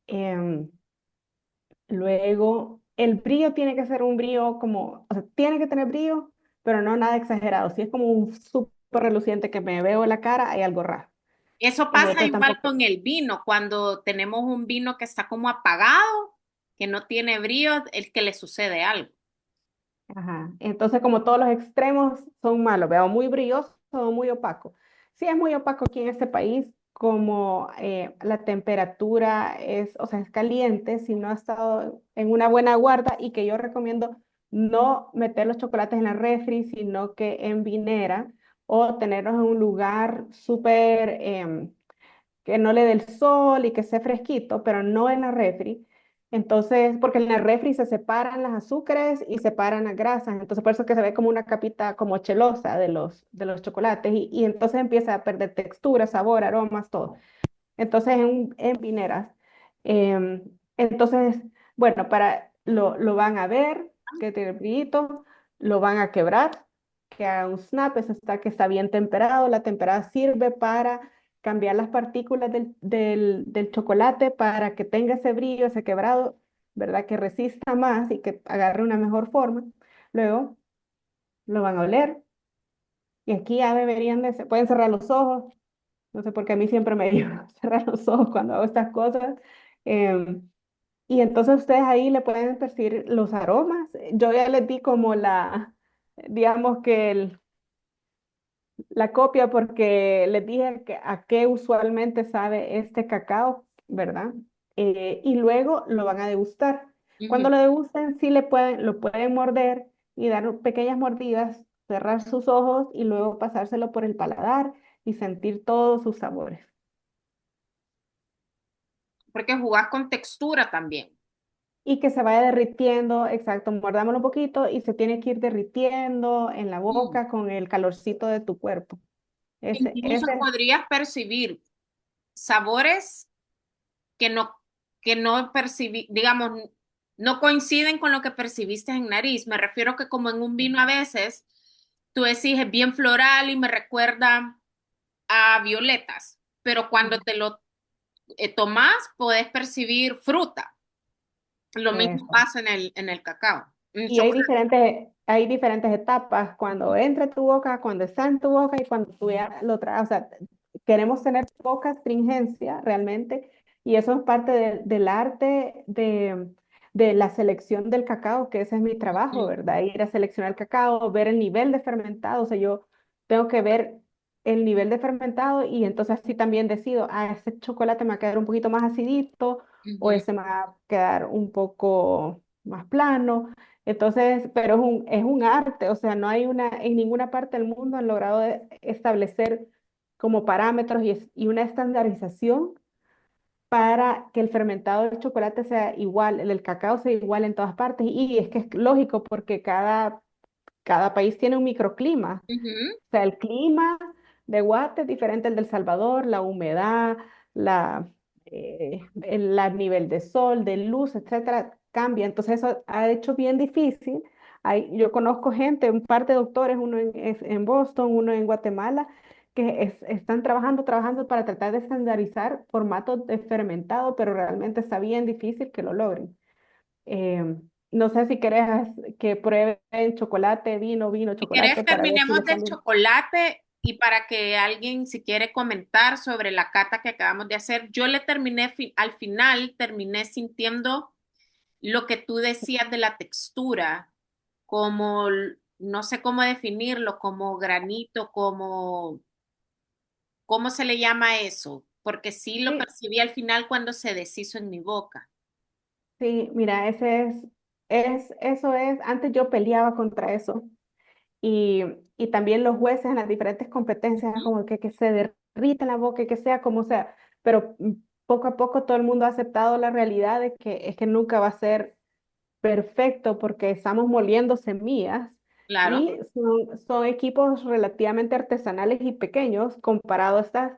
Em, Luego el brillo tiene que ser un brillo como, o sea, tiene que tener brillo, pero no nada exagerado. Si es como un súper reluciente que me veo en la cara, hay algo raro. Eso pasa Pero igual tampoco. con el vino, cuando tenemos un vino que está como apagado, que no tiene brillo, es que le sucede algo. Ajá. Entonces, como todos los extremos son malos, veo muy brilloso o muy opaco. Sí, es muy opaco aquí en este país, como la temperatura es, o sea, es caliente, si no ha estado en una buena guarda y que yo recomiendo no meter los chocolates en la refri, sino que en vinera o tenerlos en un lugar súper que no le dé el sol y que esté fresquito, pero no en la refri. Entonces, porque en la refri se separan las azúcares y separan las grasas, entonces por eso que se ve como una capita como chelosa de los chocolates y entonces empieza a perder textura, sabor, aromas, todo. Entonces en vineras. Entonces, bueno, lo van a ver, que tiene brillito, lo van a quebrar, que haga un snap, eso está que está bien temperado. La temperada sirve para cambiar las partículas del chocolate para que tenga ese brillo, ese quebrado, ¿verdad? Que resista más y que agarre una mejor forma. Luego lo van a oler y aquí ya deberían de, se pueden cerrar los ojos, no sé por qué a mí siempre me ayuda a cerrar los ojos cuando hago estas cosas. Em, y entonces ustedes ahí le pueden percibir los aromas. Yo ya les di como digamos que la copia porque les dije a qué usualmente sabe este cacao, ¿verdad? Y luego lo van a degustar. Ujú. Cuando lo degusten, sí lo pueden morder y dar pequeñas mordidas, cerrar sus ojos y luego pasárselo por el paladar y sentir todos sus sabores. Porque jugás con textura también. Y que se vaya derritiendo, exacto, mordámoslo un poquito y se tiene que ir derritiendo en la Mm. boca con el calorcito de tu cuerpo. Incluso Ese, podrías percibir sabores que no, que no percibí, digamos, no coinciden con lo que percibiste en nariz. Me refiero que como en un vino a veces, tú decís es bien floral y me recuerda a violetas, pero cuando te lo tomás, podés percibir fruta. Lo mismo eso. pasa en el cacao, en el Y chocolate. hay diferentes etapas, cuando entra a tu boca, cuando está en tu boca y cuando tú ya lo traes. O sea, queremos tener poca astringencia realmente y eso es parte del arte de la selección del cacao, que ese es mi trabajo, ¿verdad? Ir a seleccionar el cacao, ver el nivel de fermentado. O sea, yo tengo que ver el nivel de fermentado y entonces así también decido, ese chocolate me va a quedar un poquito más acidito o Ujú. ese me va a quedar un poco más plano. Entonces, pero es un arte, o sea, no hay en ninguna parte del mundo han logrado establecer como parámetros y una estandarización para que el fermentado de chocolate sea igual, el del cacao sea igual en todas partes. Y es que es lógico porque cada país tiene un microclima. Ujú. O sea, el clima de Guate es diferente al del Salvador, la humedad, el nivel de sol, de luz, etcétera, cambia. Entonces eso ha hecho bien difícil. Yo conozco gente, un par de doctores, uno en Boston, uno en Guatemala, que están trabajando para tratar de estandarizar formatos de fermentado, pero realmente está bien difícil que lo logren. No sé si querés que prueben chocolate, vino, Si querés, chocolate para ver si terminemos les del cambia. chocolate y para que alguien, si quiere comentar sobre la cata que acabamos de hacer, yo le terminé, al final terminé sintiendo lo que tú decías de la textura, como, no sé cómo definirlo, como granito, como, ¿cómo se le llama eso? Porque sí lo Sí, percibí al final cuando se deshizo en mi boca. sí, mira, eso es, antes yo peleaba contra eso y, y también los jueces en las diferentes competencias, Ujú. como que se derrita en la boca y que sea como sea, pero poco a poco todo el mundo ha aceptado la realidad de que es que nunca va a ser perfecto porque estamos moliendo semillas Claro. y son equipos relativamente artesanales y pequeños comparado a estas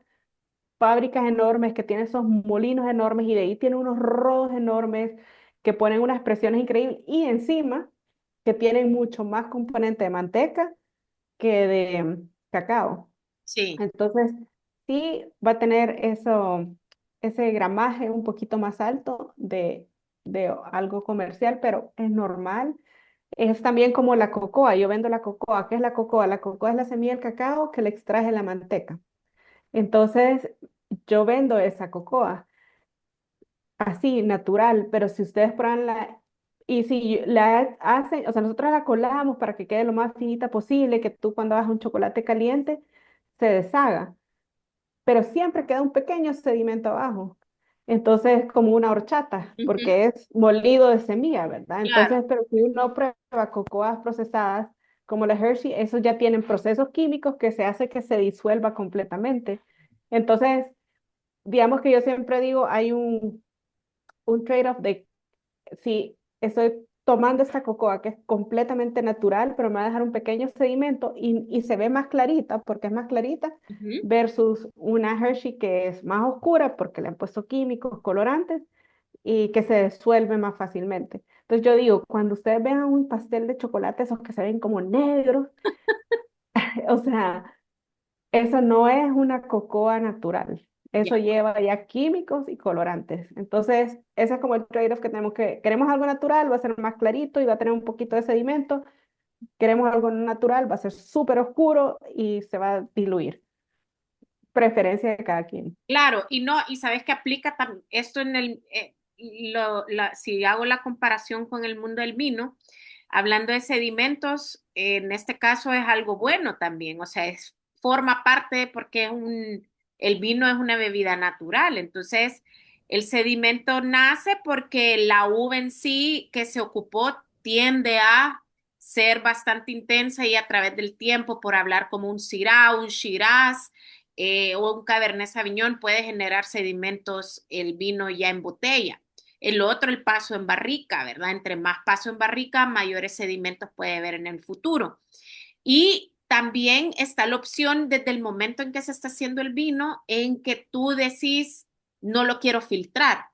fábricas enormes que tienen esos molinos enormes y de ahí tienen unos rodos enormes que ponen unas presiones increíbles y encima que tienen mucho más componente de manteca que de cacao. Sí. Entonces, sí va a tener ese gramaje un poquito más alto de algo comercial, pero es normal. Es también como la cocoa. Yo vendo la cocoa. ¿Qué es la cocoa? La cocoa es la semilla del cacao que le extrae la manteca. Entonces, yo vendo esa cocoa así, natural, pero si ustedes prueban y si la hacen, o sea, nosotros la colamos para que quede lo más finita posible, que tú cuando hagas un chocolate caliente se deshaga, pero siempre queda un pequeño sedimento abajo. Entonces, es como una horchata, Ujú. porque es molido de semilla, ¿verdad? Claro. Entonces, pero si uno prueba cocoas procesadas como la Hershey, esos ya tienen procesos químicos que se hace que se disuelva completamente. Entonces, digamos que yo siempre digo, hay un trade-off de si estoy tomando esta cocoa que es completamente natural, pero me va a dejar un pequeño sedimento y se ve más clarita, porque es más clarita, Ujú. versus una Hershey que es más oscura porque le han puesto químicos, colorantes y que se disuelve más fácilmente. Entonces yo digo, cuando ustedes vean un pastel de chocolate, esos que se ven como negros, o sea, eso no es una cocoa natural. Ya. Eso lleva ya químicos y colorantes. Entonces, ese es como el trade-off que tenemos que, queremos algo natural, va a ser más clarito y va a tener un poquito de sedimento. Queremos algo natural, va a ser súper oscuro y se va a diluir. Preferencia de cada quien. Claro, y no, y sabes que aplica esto en si hago la comparación con el mundo del vino, hablando de sedimentos, en este caso es algo bueno también, o sea, forma parte porque el vino es una bebida natural, entonces El sedimento nace porque la uva en sí que se ocupó tiende a ser bastante intensa y a través del tiempo, por hablar como un Syrah, un Shiraz o un Cabernet Sauvignon, puede generar sedimentos el vino ya en botella. El otro, el paso en barrica, ¿verdad? Entre más paso en barrica, mayores sedimentos puede haber en el futuro. Y también está la opción desde el momento en que se está haciendo el vino, en que tú decís, no lo quiero filtrar,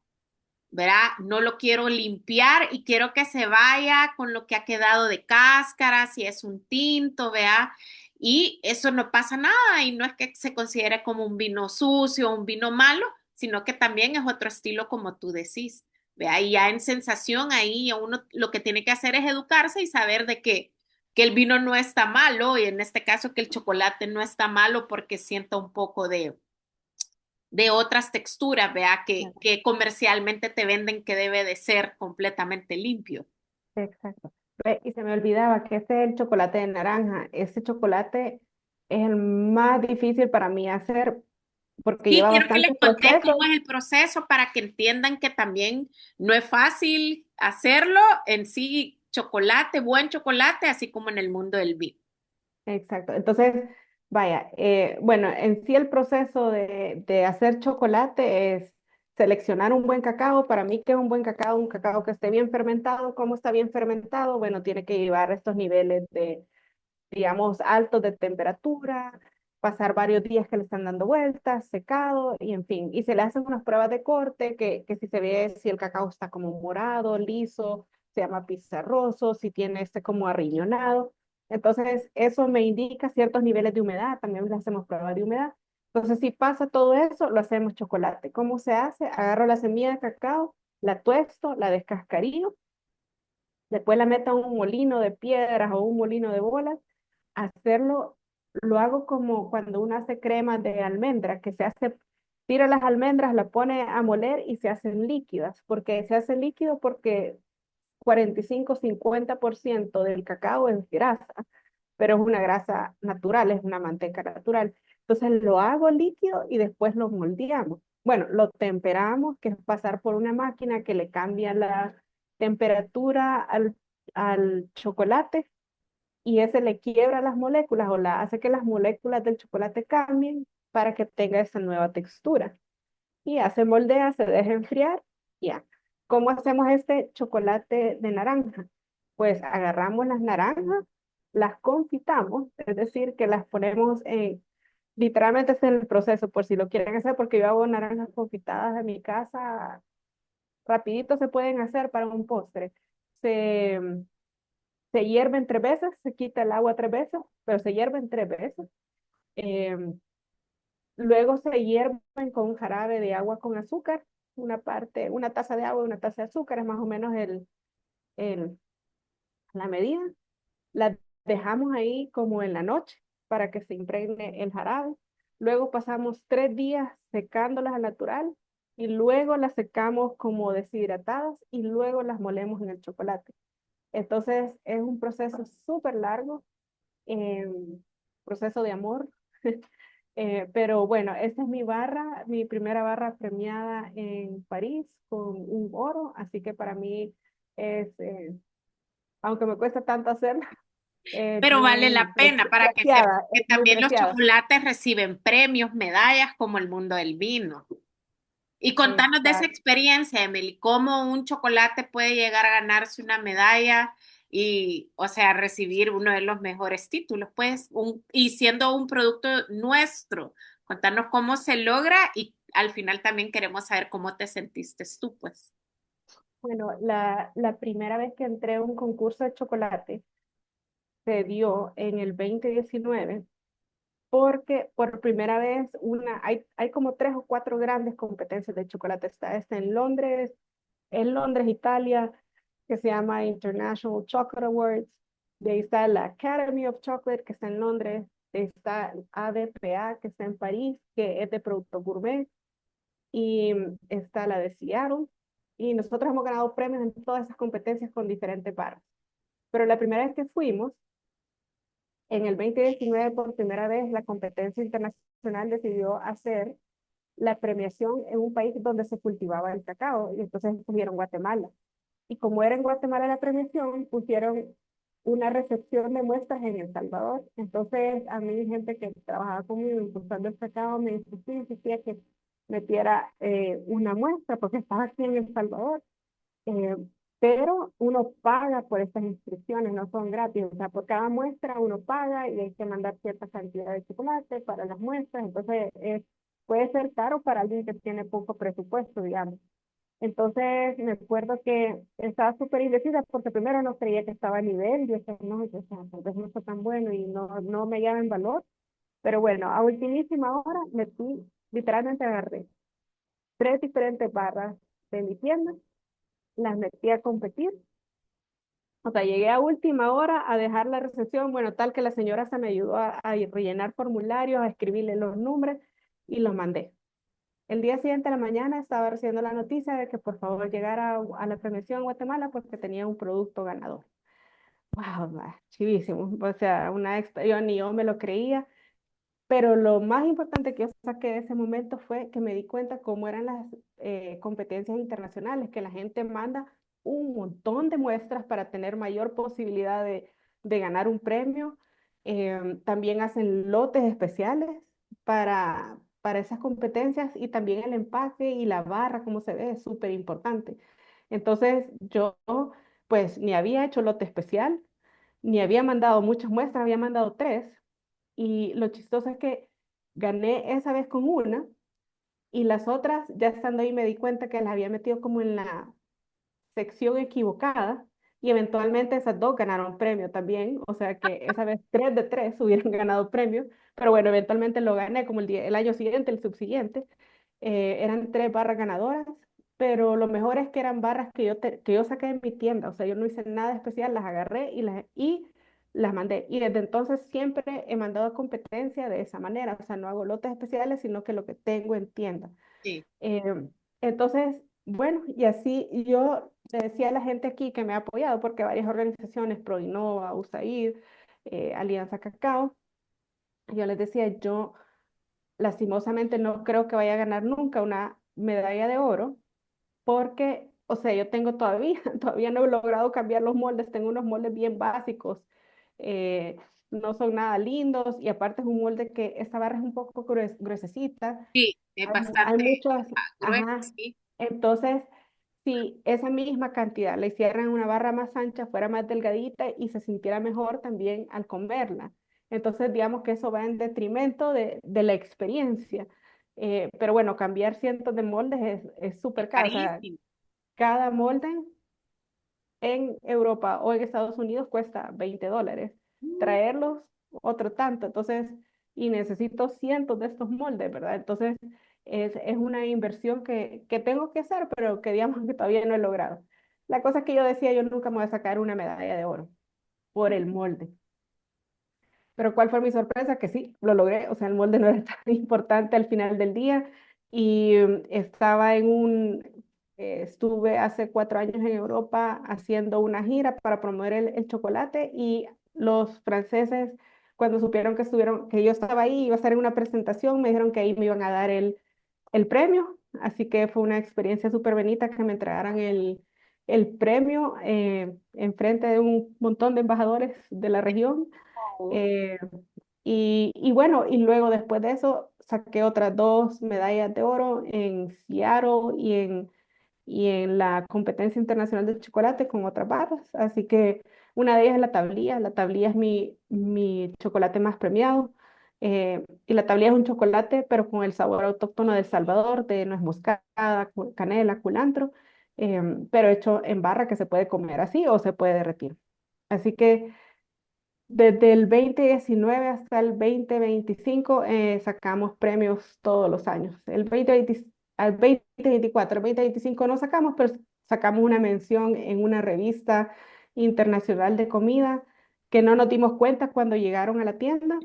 ¿verdad? No lo quiero limpiar y quiero que se vaya con lo que ha quedado de cáscara, si es un tinto, ¿verdad? Y eso no pasa nada y no es que se considere como un vino sucio o un vino malo, sino que también es otro estilo como tú decís, ¿verdad? Y ya en sensación ahí uno lo que tiene que hacer es educarse y saber de que el vino no está malo y en este caso que el chocolate no está malo porque sienta un poco de otras texturas, vea, que comercialmente te venden que debe de ser completamente limpio. Exacto. Ve, y se me olvidaba que este es el chocolate de naranja. Ese chocolate es el más difícil para mí hacer porque Sí, lleva quiero que bastante les conté cómo proceso. es el proceso para que entiendan que también no es fácil hacerlo en sí, chocolate, buen chocolate, así como en el mundo del vino. Exacto. Entonces, vaya, bueno, en sí el proceso de hacer chocolate es seleccionar un buen cacao. Para mí, que es un cacao que esté bien fermentado. ¿Cómo está bien fermentado? Bueno, tiene que llevar estos niveles de, digamos, altos de temperatura, pasar varios días que le están dando vueltas, secado, y en fin. Y se le hacen unas pruebas de corte que si se ve si el cacao está como morado, liso, se llama pizarroso, si tiene este como arriñonado. Entonces, eso me indica ciertos niveles de humedad, también le hacemos pruebas de humedad. Entonces, si pasa todo eso, lo hacemos chocolate. ¿Cómo se hace? Agarro la semilla de cacao, la tuesto, la descascarillo, después la meto a un molino de piedras o un molino de bolas. Hacerlo, lo hago como cuando uno hace crema de almendra, que se hace, tira las almendras, la pone a moler y se hacen líquidas. Porque se hace líquido porque 45-50% del cacao es grasa, pero es una grasa natural, es una manteca natural. Entonces lo hago líquido y después lo moldeamos. Bueno, lo temperamos, que es pasar por una máquina que le cambia la temperatura al chocolate y ese le quiebra las moléculas o la hace que las moléculas del chocolate cambien para que tenga esa nueva textura. Y ya se moldea, se deja enfriar, ya. ¿Cómo hacemos este chocolate de naranja? Pues agarramos las naranjas, las confitamos, es decir, que las ponemos en, literalmente ese es el proceso, por si lo quieren hacer, porque yo hago naranjas confitadas en mi casa, rapidito se pueden hacer para un postre. Se, se hierven 3 veces, se quita el agua 3 veces, pero se hierven 3 veces. Eh, Luego se hierven con un jarabe de agua con azúcar, una parte, una taza de agua y una taza de azúcar, es más o menos el, la medida. La dejamos ahí como en la noche para que se impregne el jarabe. Luego pasamos 3 días secándolas al natural y luego las secamos como deshidratadas y luego las molemos en el chocolate. Entonces es un proceso súper largo, eh, proceso de amor. Pero bueno, esta es mi barra, mi primera barra premiada en París con un oro, así que para mí es, aunque me cuesta tanto hacerla, es Pero vale bien la pena para que sepan preciada, que es muy también los preciada. chocolates reciben premios, medallas, como el mundo del vino. Y contanos de esa Exacto. experiencia, Emily, cómo un chocolate puede llegar a ganarse una medalla y, o sea, recibir uno de los mejores títulos, pues, y siendo un producto nuestro. Contanos cómo se logra y al final también queremos saber cómo te sentiste tú, pues. Bueno, la primera vez que entré a un concurso de chocolate se dio en el 2019 porque por primera vez hay como 3 o 4 grandes competencias de chocolate. Está en Londres, Italia, que se llama International Chocolate Awards. De ahí está la Academy of Chocolate, que está en Londres. Está ADPA, que está en París, que es de producto gourmet. Y está la de Seattle. Y nosotros hemos ganado premios en todas esas competencias con diferentes barras. Pero la primera vez que fuimos, en el 2019, por primera vez, la competencia internacional decidió hacer la premiación en un país donde se cultivaba el cacao, y entonces escogieron Guatemala. Y como era en Guatemala la premiación, pusieron una recepción de muestras en El Salvador. Entonces, a mí, gente que trabajaba conmigo impulsando el cacao, me insistía que metiera una muestra, porque estaba aquí en El Salvador. Eh, pero uno paga por estas inscripciones, no son gratis. O sea, por cada muestra uno paga y hay que mandar cierta cantidad de chocolate para las muestras. Entonces, puede ser caro para alguien que tiene poco presupuesto, digamos. Entonces, me acuerdo que estaba súper indecisa porque primero no creía que estaba a nivel. Yo decía, no, yo, o sea, tal vez no está tan bueno y no me llama en valor. Pero bueno, a ultimísima hora metí, literalmente agarré 3 diferentes barras de mi tienda, las metí a competir. O sea, llegué a última hora a dejar la recepción, bueno, tal que la señora se me ayudó a rellenar formularios, a escribirle los números y los mandé. El día siguiente a la mañana estaba recibiendo la noticia de que por favor llegara a la premiación en Guatemala porque tenía un producto ganador. Wow, chivísimo. O sea, yo ni yo me lo creía. Pero lo más importante que yo saqué de ese momento fue que me di cuenta cómo eran las competencias internacionales, que la gente manda un montón de muestras para tener mayor posibilidad de ganar un premio. También hacen lotes especiales para esas competencias y también el empaque y la barra, como se ve, es súper importante. Entonces yo pues ni había hecho lote especial, ni había mandado muchas muestras, había mandado 3 y lo chistoso es que gané esa vez con una y las otras, ya estando ahí, me di cuenta que las había metido como en la sección equivocada y eventualmente esas dos ganaron premio también. O sea que esa vez 3 de 3 hubieran ganado premio, pero bueno, eventualmente lo gané como el año siguiente, el subsiguiente. Eran 3 barras ganadoras, pero lo mejor es que eran barras que yo saqué de mi tienda. O sea, yo no hice nada especial, las agarré y las mandé. Y desde entonces siempre he mandado a competencia de esa manera. O sea, no hago lotes especiales, sino que lo que tengo en tienda. Sí. Eh, entonces, bueno, y así yo le decía a la gente aquí que me ha apoyado, porque varias organizaciones, ProInnova, USAID, Alianza Cacao, yo les decía, yo lastimosamente no creo que vaya a ganar nunca una medalla de oro, porque, o sea, yo tengo todavía, todavía no he logrado cambiar los moldes, tengo unos moldes bien básicos, eh, no son nada lindos, y aparte es un molde que esta barra es un poco gruesecita, Sí, es hay bastante muchas, grueso, ajá, sí. entonces, si esa misma cantidad la hicieran en una barra más ancha, fuera más delgadita y se sintiera mejor también al comerla. Entonces, digamos que eso va en detrimento de la experiencia. Pero bueno, cambiar cientos de moldes es Es súper caro. O sea, carísimo. cada molde en Europa o en Estados Unidos cuesta $20. Mm. Traerlos, otro tanto. Entonces, y necesito cientos de estos moldes, ¿verdad? Entonces, es una inversión que tengo que hacer, pero que digamos que todavía no he logrado. La cosa es que yo decía, yo nunca me voy a sacar una medalla de oro por el molde. Pero ¿cuál fue mi sorpresa? Que sí, lo logré. O sea, el molde no era tan importante al final del día. Y estaba estuve hace 4 años en Europa haciendo una gira para promover el chocolate y los franceses, cuando supieron que yo estaba ahí, iba a estar en una presentación, me dijeron que ahí me iban a dar el premio. Así que fue una experiencia súper bonita que me entregaran el premio en frente de un montón de embajadores de la región. Oh, eh, y bueno, y luego después de eso saqué otras 2 medallas de oro en Seattle y en la competencia internacional de chocolate con otras barras. Así que una de ellas es la tablilla. La tablilla es mi chocolate más premiado. Y la tablilla es un chocolate, pero con el sabor autóctono de El Salvador, de nuez moscada, canela, culantro, pero hecho en barra que se puede comer así o se puede derretir. Así que desde el 2019 hasta el 2025 sacamos premios todos los años. Al 2024, 2025 no sacamos, pero sacamos una mención en una revista internacional de comida que no nos dimos cuenta cuando llegaron a la tienda,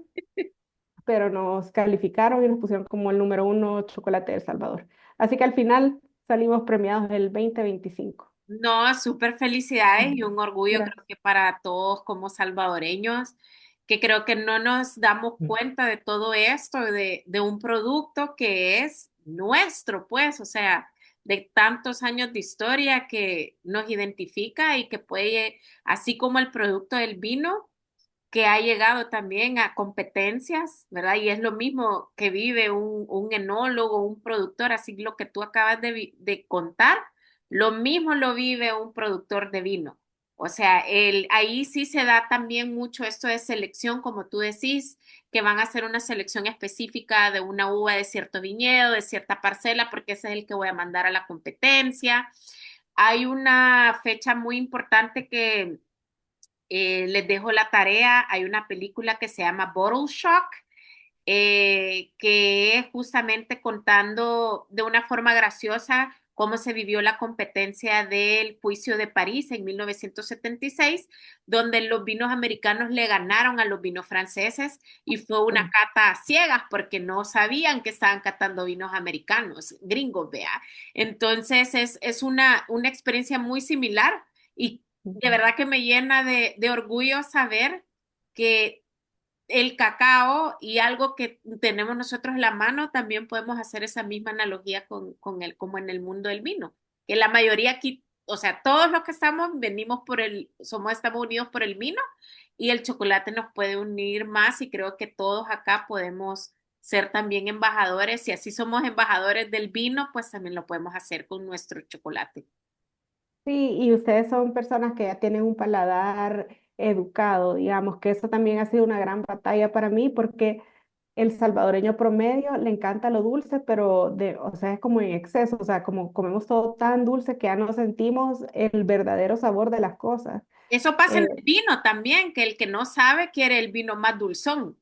pero nos calificaron y nos pusieron como el número 1 chocolate de El Salvador. Así que al final salimos premiados el 2025. no, súper felicidades y Mm. un orgullo Gracias. creo que para todos como salvadoreños, que creo que no nos damos cuenta de todo esto, de un producto que es nuestro, pues, o sea, de tantos años de historia que nos identifica y que puede, así como el producto del vino, que ha llegado también a competencias, ¿verdad? Y es lo mismo que vive un enólogo, un productor, así lo que tú acabas de contar, lo mismo lo vive un productor de vino. O sea, ahí sí se da también mucho esto de selección, como tú decís, que van a hacer una selección específica de una uva de cierto viñedo, de cierta parcela, porque ese es el que voy a mandar a la competencia. Hay una fecha muy importante que les dejo la tarea. Hay una película que se llama Bottle Shock, que es justamente contando de una forma graciosa cómo se vivió la competencia del juicio de París en 1976, donde los vinos americanos le ganaron a los vinos franceses y fue una cata a ciegas porque no sabían que estaban catando vinos americanos, gringos, vea. Entonces es una experiencia muy similar y de verdad que me llena de orgullo saber que el cacao y algo que tenemos nosotros en la mano, también podemos hacer esa misma analogía con el, como en el mundo del vino, que la mayoría aquí, o sea, todos los que estamos, venimos por estamos unidos por el vino y el chocolate nos puede unir más y creo que todos acá podemos ser también embajadores. Si así somos embajadores del vino, pues también lo podemos hacer con nuestro chocolate. Sí, y ustedes son personas que ya tienen un paladar educado, digamos, que eso también ha sido una gran batalla para mí porque el salvadoreño promedio le encanta lo dulce, pero o sea, es como en exceso, o sea, como comemos todo tan dulce que ya no sentimos el verdadero sabor de las cosas. Eso pasa en Eh, el vino también, que el que no sabe quiere el vino más dulzón.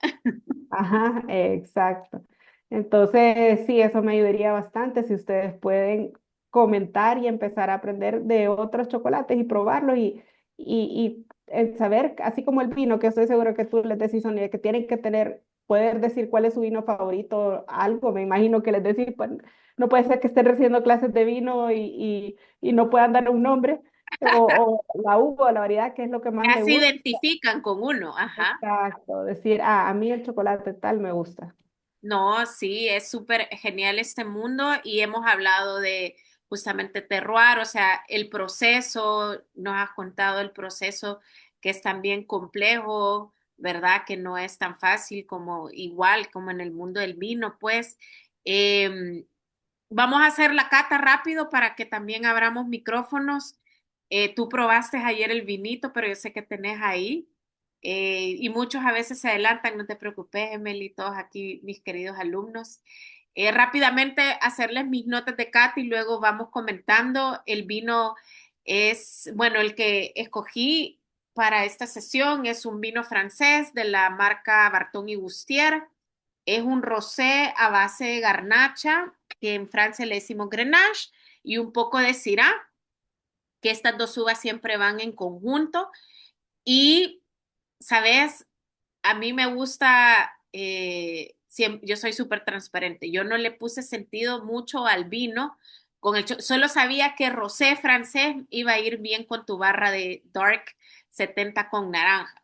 Ajá, exacto. Entonces, sí, eso me ayudaría bastante si ustedes pueden comentar y empezar a aprender de otros chocolates y probarlos y saber, así como el vino, que estoy seguro que tú les decís, Sonia, que tienen que tener, poder decir cuál es su vino favorito, algo, me imagino que les decís, pues, no puede ser que estén recibiendo clases de vino y no puedan dar un nombre, o la uva, la variedad, que es lo que más Ya me se gusta. identifican con uno, ajá. Exacto, decir, ah, a mí el chocolate tal me gusta. No, sí, es súper genial este mundo y hemos hablado de justamente terroir, o sea, el proceso, nos has contado el proceso que es también complejo, ¿verdad? Que no es tan fácil como igual como en el mundo del vino, pues. Em, Vamos a hacer la cata rápido para que también abramos micrófonos. Tú probaste ayer el vinito, pero yo sé que tenés ahí. Y muchos a veces se adelantan, no te preocupes, Emily, todos aquí, mis queridos alumnos. Rápidamente hacerles mis notas de cata y luego vamos comentando. El vino es, bueno, el que escogí para esta sesión es un vino francés de la marca Barton y Bustier. Es un rosé a base de garnacha, que en Francia le decimos grenache, y un poco de syrah, que estas dos uvas siempre van en conjunto. Y, ¿sabes? A mí me gusta, yo soy súper transparente, yo no le puse sentido mucho al vino, solo sabía que rosé francés iba a ir bien con tu barra de dark 70 con naranja.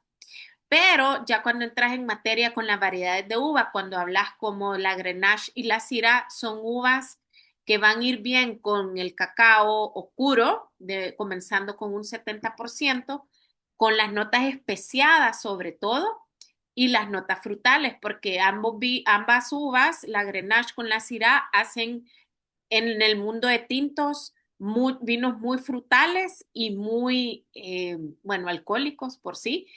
Pero ya cuando entras en materia con las variedades de uva, cuando hablas como la Grenache y la Syrah, son uvas que van a ir bien con el cacao oscuro, comenzando con un 70%, con las notas especiadas sobre todo, y las notas frutales, porque ambas uvas, la Grenache con la Syrah, hacen en el mundo de tintos vinos muy frutales y muy, bueno, alcohólicos por sí,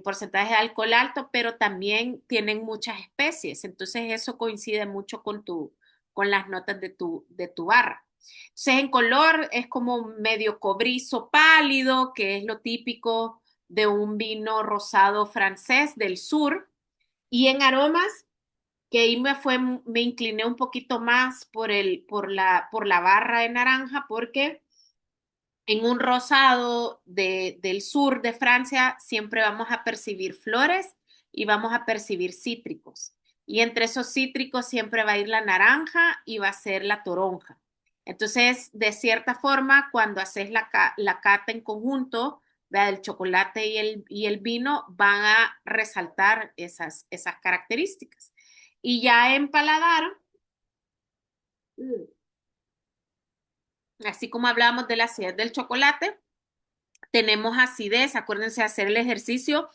porcentaje de alcohol alto, pero también tienen muchas especies. Entonces eso coincide mucho con las notas de tu barra. Entonces en color es como medio cobrizo pálido, que es lo típico de un vino rosado francés del sur. Y en aromas que ahí me incliné un poquito más por la barra de naranja, porque en un rosado del sur de Francia siempre vamos a percibir flores y vamos a percibir cítricos. Y entre esos cítricos siempre va a ir la naranja y va a ser la toronja. Entonces, de cierta forma, cuando haces la cata en conjunto, ¿verdad? El chocolate y el vino van a resaltar esas características. Y ya en paladar, Así como hablábamos de la acidez del chocolate, tenemos acidez. Acuérdense de hacer el ejercicio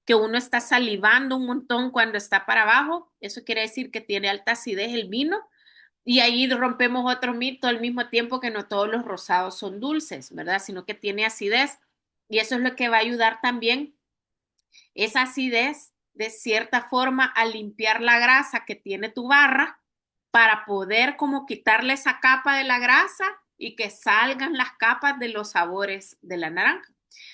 que uno está salivando un montón cuando está para abajo. Eso quiere decir que tiene alta acidez el vino. Y ahí rompemos otro mito al mismo tiempo que no todos los rosados son dulces, ¿verdad? Sino que tiene acidez. Y eso es lo que va a ayudar también, esa acidez, de cierta forma, a limpiar la grasa que tiene tu barra para poder como quitarle esa capa de la grasa y que salgan las capas de los sabores de la naranja.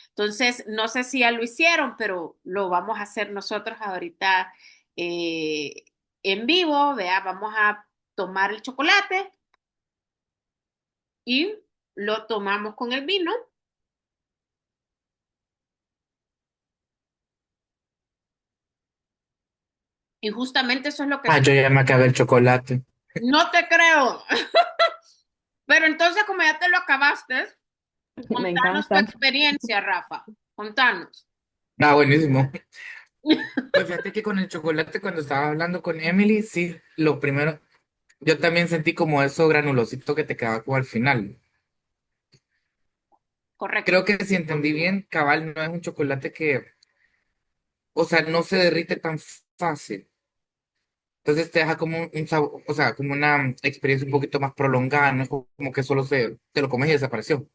Entonces, no sé si ya lo hicieron, pero lo vamos a hacer nosotros ahorita eh, en vivo. Vea, vamos a tomar el chocolate y lo tomamos con el vino. Y justamente eso es lo que Ah, estoy... yo ya me acabé el chocolate. No te creo. Pero entonces, como ya te lo acabaste, Me contanos tu encanta. experiencia, Rafa. Contanos. Ah, buenísimo. Pues fíjate que con el chocolate, cuando estaba hablando con Emily, sí, lo primero, yo también sentí como eso granulosito que te quedaba como al final. Correcto. Creo que si entendí bien, cabal no es un chocolate que, o sea, no se derrite tan fácil. Entonces te deja como un sabor, o sea, como una experiencia un poquito más prolongada, no es como que solo te lo comes y desapareció.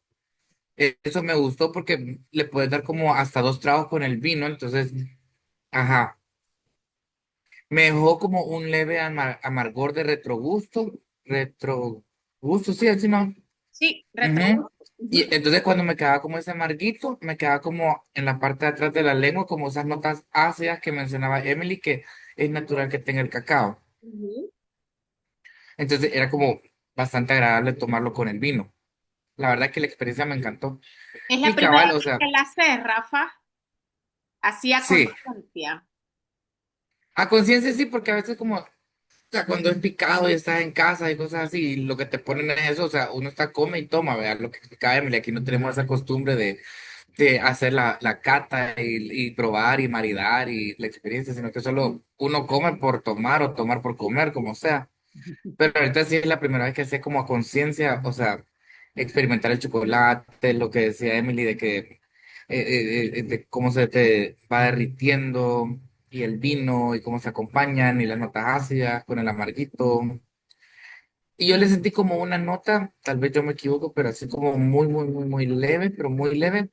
Eso me gustó porque le puedes dar como hasta dos tragos con el vino, entonces, ajá. Me dejó como un leve amargor de retrogusto, sí, así no. Sí, Ujú. retro. Y entonces cuando me quedaba como ese amarguito, me quedaba como en la parte de atrás de la lengua, como esas notas ácidas que mencionaba Emily, que es natural que tenga el cacao. Entonces era como bastante agradable tomarlo con el vino. La verdad que la experiencia me encantó. Es la Y primera cabal, o vez sea, que la haces, Rafa. Así a sí, conciencia. a conciencia sí, porque a veces como, o sea, cuando es picado y estás en casa y cosas así, y lo que te ponen es eso, o sea, uno está come y toma, ¿verdad? Lo que explicaba Emily, aquí no tenemos esa costumbre de hacer la cata y probar y maridar y la experiencia, sino que solo uno come por tomar o tomar por comer, como sea. Pero ahorita sí es la primera vez que sé como a conciencia, o sea, experimentar el chocolate, lo que decía Emily, de que de cómo se te va derritiendo y el vino y cómo se acompañan y las notas ácidas con el amarguito. Y yo le sentí como una nota, tal vez yo me equivoco, pero así como muy leve, pero muy leve,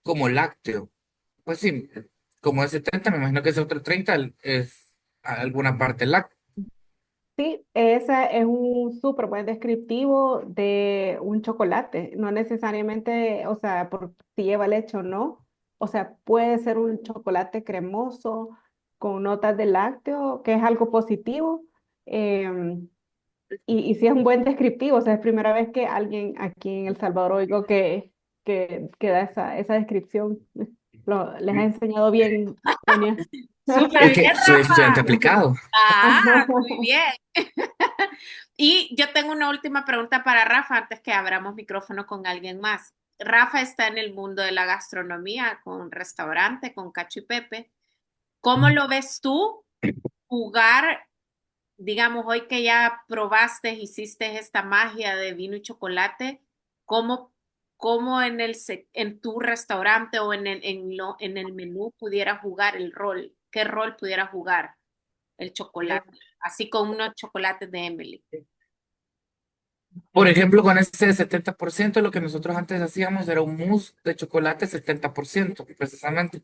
como lácteo. Pues sí, como es 70, me imagino que ese otro 30 es alguna parte láctea. Sí, ese es un súper buen descriptivo de un chocolate. No necesariamente, o sea, por si lleva leche o no. O sea, puede ser un chocolate cremoso con notas de lácteo, que es algo positivo. em, y sí es un buen descriptivo. O sea, es primera vez que alguien aquí en El Salvador oigo que da esa descripción. Les ha enseñado bien, Sonia. Súper Es bien, que soy estudiante Rafa. aplicado. Ah, muy bien. Y yo tengo una última pregunta para Rafa antes que abramos micrófono con alguien más. Rafa está en el mundo de la gastronomía, con restaurante, con Cacho y Pepe. ¿Cómo lo ves tú jugar, digamos, hoy que ya probaste, hiciste esta magia de vino y chocolate? ¿Cómo, cómo en en tu restaurante o en el menú pudiera jugar el rol? ¿Qué rol pudiera jugar el chocolate? Así con unos chocolates de Emily. Por ejemplo, con ese 70%, lo que nosotros antes hacíamos era un mousse de chocolate 70%, precisamente,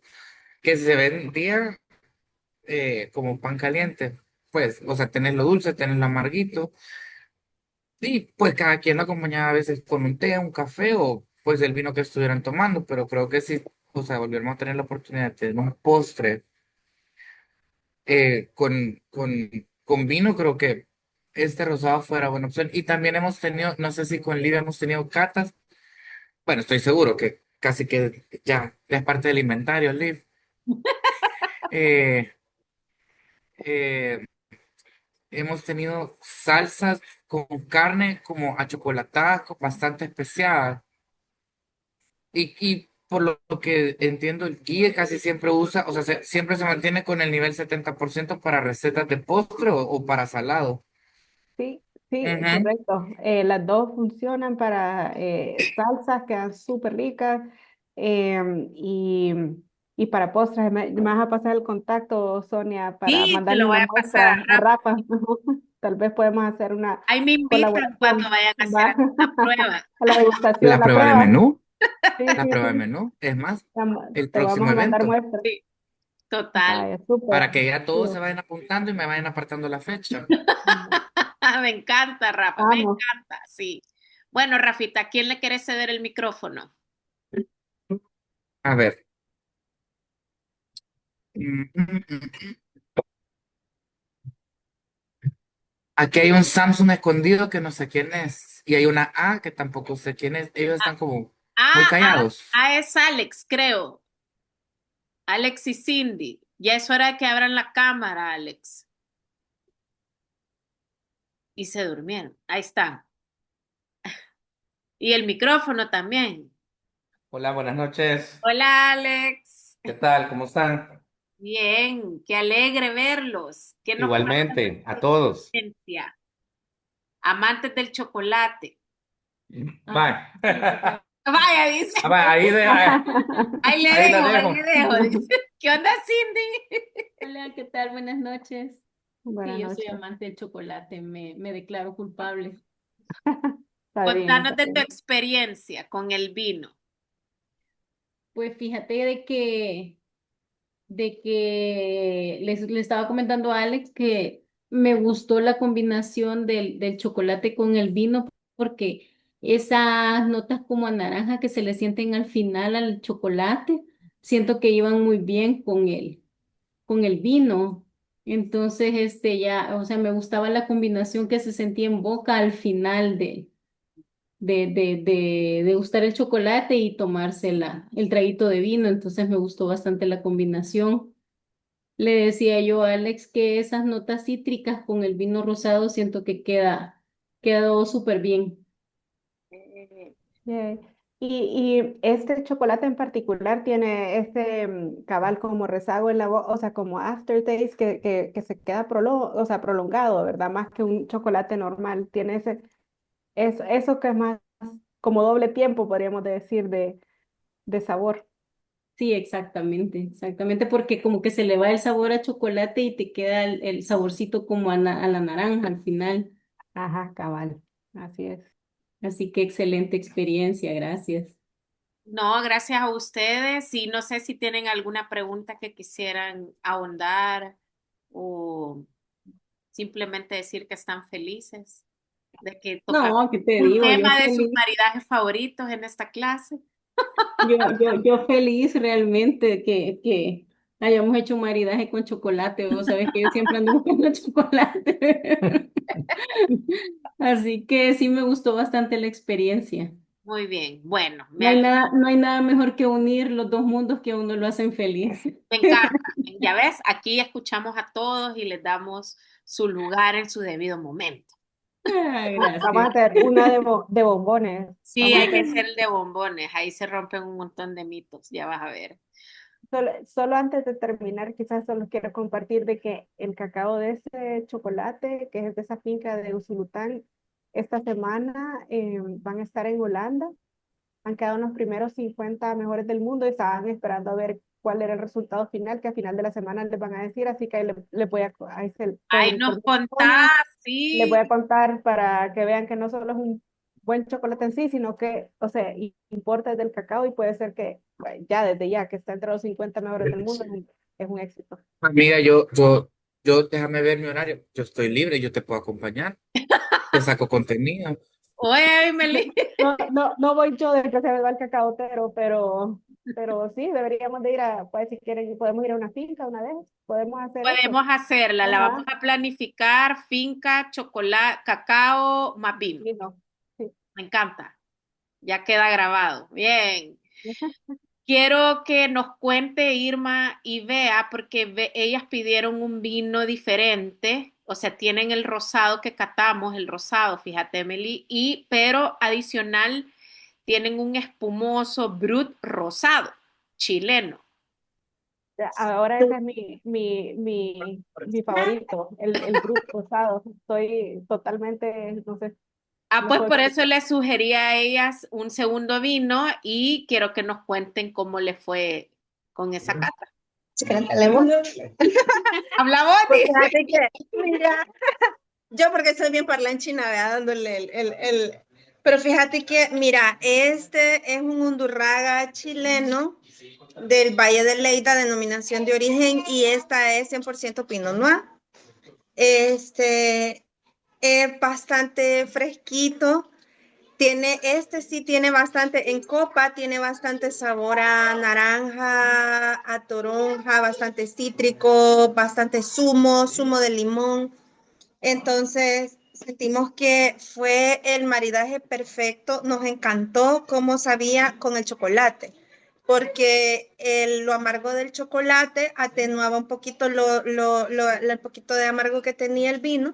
que se vendía como pan caliente. Pues, o sea, tenés lo dulce, tenés lo amarguito, y pues cada quien lo acompañaba a veces con un té, un café o pues el vino que estuvieran tomando, pero creo que sí, o sea, volvemos a tener la oportunidad de tener un postre con vino, creo que este rosado fuera buena opción. Y también hemos tenido, no sé si con Lidia hemos tenido catas. Bueno, estoy seguro que casi que ya es parte del inventario, Liv. Eh, eh, hemos tenido salsas con carne como achocolatadas, bastante especiadas. Y por lo que entiendo, el guía casi siempre usa, o sea, siempre se mantiene con el nivel 70% para recetas de postre o para salado. Sí, Sí, Ujú. correcto. Las dos funcionan para salsas, quedan súper ricas. Y, y para postres, me vas a pasar el contacto, Sonia, para Sí, te mandarle lo voy una a pasar a muestra a Rafa. Rafa. Tal vez podemos hacer una Ahí me invitan cuando colaboración, vayan a hacer ¿va? la prueba. A la degustación, La la prueba del prueba. menú, Sí, la sí, prueba del sí. menú, es más, el Te vamos próximo a mandar evento, muestras. Sí, total. Vaya, súper. para que ya Sí, todos se vayan apuntando y me vayan apartando la fecha. Me encanta, Rafa, me vamos. encanta, sí. Bueno, Rafita, ¿a quién le quieres ceder el micrófono? A ver. Mm, mm, mm. Aquí hay un Samsung escondido que no sé quién es. Y hay una A que tampoco sé quién es. Ellos están como muy Ah, ah, callados. ah, es Alex, creo. Alex y Cindy. Ya es hora de que abran la cámara, Alex. Y se durmieron. Ahí están. Y el micrófono también. Hola, buenas noches. Hola, Alex. ¿Qué tal? ¿Cómo están? Bien, qué alegre verlos. ¿Qué nos cuentan de Igualmente, su a todos. experiencia? Amantes del chocolate. Bye. Vaya, dice. Ahí, ahí la Ahí dejo. le dejo. Dice. ¿Qué onda, Cindy? Hola, ¿qué tal? Buenas noches. Buenas Sí, yo soy noches. amante del chocolate, me declaro culpable. Está bien, Contanos está de tu bien. experiencia con el vino. Pues fíjate de que le estaba comentando a Alex que me gustó la combinación del chocolate con el vino porque esas notas como a naranja que se le sienten al final al chocolate, siento que iban muy bien con el vino. Entonces, ya, o sea, me gustaba la combinación que se sentía en boca al final de gustar el chocolate y tomarse el traguito de vino. Entonces me gustó bastante la combinación. Le decía yo a Alex que esas notas cítricas con el vino rosado siento que quedó súper bien. Yay. Y este chocolate en particular tiene este cabal como rezago en la boca, o sea, como aftertaste que se queda o sea, prolongado, ¿verdad? Más que un chocolate normal. Tiene eso que es más como doble tiempo, podríamos decir, de sabor. Sí, exactamente, porque como que se le va el sabor a chocolate y te queda el saborcito como a la naranja al final. Ajá, cabal. Así es. Así que excelente experiencia, gracias. No, gracias a ustedes. Y no sé si tienen alguna pregunta que quisieran ahondar o simplemente decir que están felices de que toca No, ¿qué te un digo? Yo tema de sus feliz. maridajes favoritos en esta clase. Yo feliz realmente que hayamos hecho un maridaje con chocolate. Vos sabés que yo siempre ando buscando chocolate. Así que sí me gustó bastante la experiencia. Muy bien. Bueno, No hay nada mejor que unir los dos mundos que a uno lo hacen feliz. me encanta. Ya ves, aquí escuchamos a todos y les damos su lugar en su debido momento. Ah, Vamos a gracias. hacer una de bombones. Sí, Vamos a hay que hacer. ser el de bombones. Ahí se rompen un montón de mitos. Ya vas a ver. Solo antes de terminar, quizás solo quiero compartir de que el cacao de ese chocolate, que es de esa finca de Usulután, esta semana van a estar en Holanda. Han quedado en los primeros 50 mejores del mundo y estaban esperando a ver cuál era el resultado final, que a final de la semana les van a decir, así que ahí le voy a, ahí Ahí nos con contás, Sonia, les voy sí. a contar para que vean que no solo es un buen chocolate en sí, sino que, o sea, importa desde el cacao y puede ser que bueno, ya desde ya que está entre los 50 mejores del mundo es un éxito. Amiga, déjame ver mi horario. Yo estoy libre, yo te puedo acompañar. Te saco contenido. Oye, No, Emily. no voy yo de que se me va el cacaotero, pero sí, deberíamos de ir pues si quieren, podemos ir a una finca una vez, podemos hacer eso. Podemos hacerla, la vamos Ajá, a planificar, finca, chocolate, cacao, más vino. y no, sí. Me encanta, ya queda grabado. Bien. Quiero que nos cuente Irma y Bea, porque ellas pidieron un vino diferente, o sea, tienen el rosado que catamos, el rosado, fíjate, Emily, pero adicional tienen un espumoso Brut rosado, chileno. Ahora ese es mi favorito, el Brut rosado. Estoy totalmente, no sé, Ah, no pues puedo por eso explicar. le sugerí a ellas un segundo vino y quiero que nos cuenten cómo le fue con esa cata. Sí, cantalemos. Habla vos, Pues dice. fíjate que, mira, yo porque soy bien parlanchina, ¿verdad? Dándole Pero fíjate que, mira, este es un Undurraga chileno del Valle de Leyda, denominación de origen, y esta es 100% Pinot Noir. Este es bastante fresquito. Este sí tiene bastante, en copa tiene bastante sabor a naranja, a toronja, bastante cítrico, bastante zumo de limón. Entonces sentimos que fue el maridaje perfecto. Nos encantó cómo sabía con el chocolate, porque lo amargo del chocolate atenuaba un poquito el poquito de amargo que tenía el vino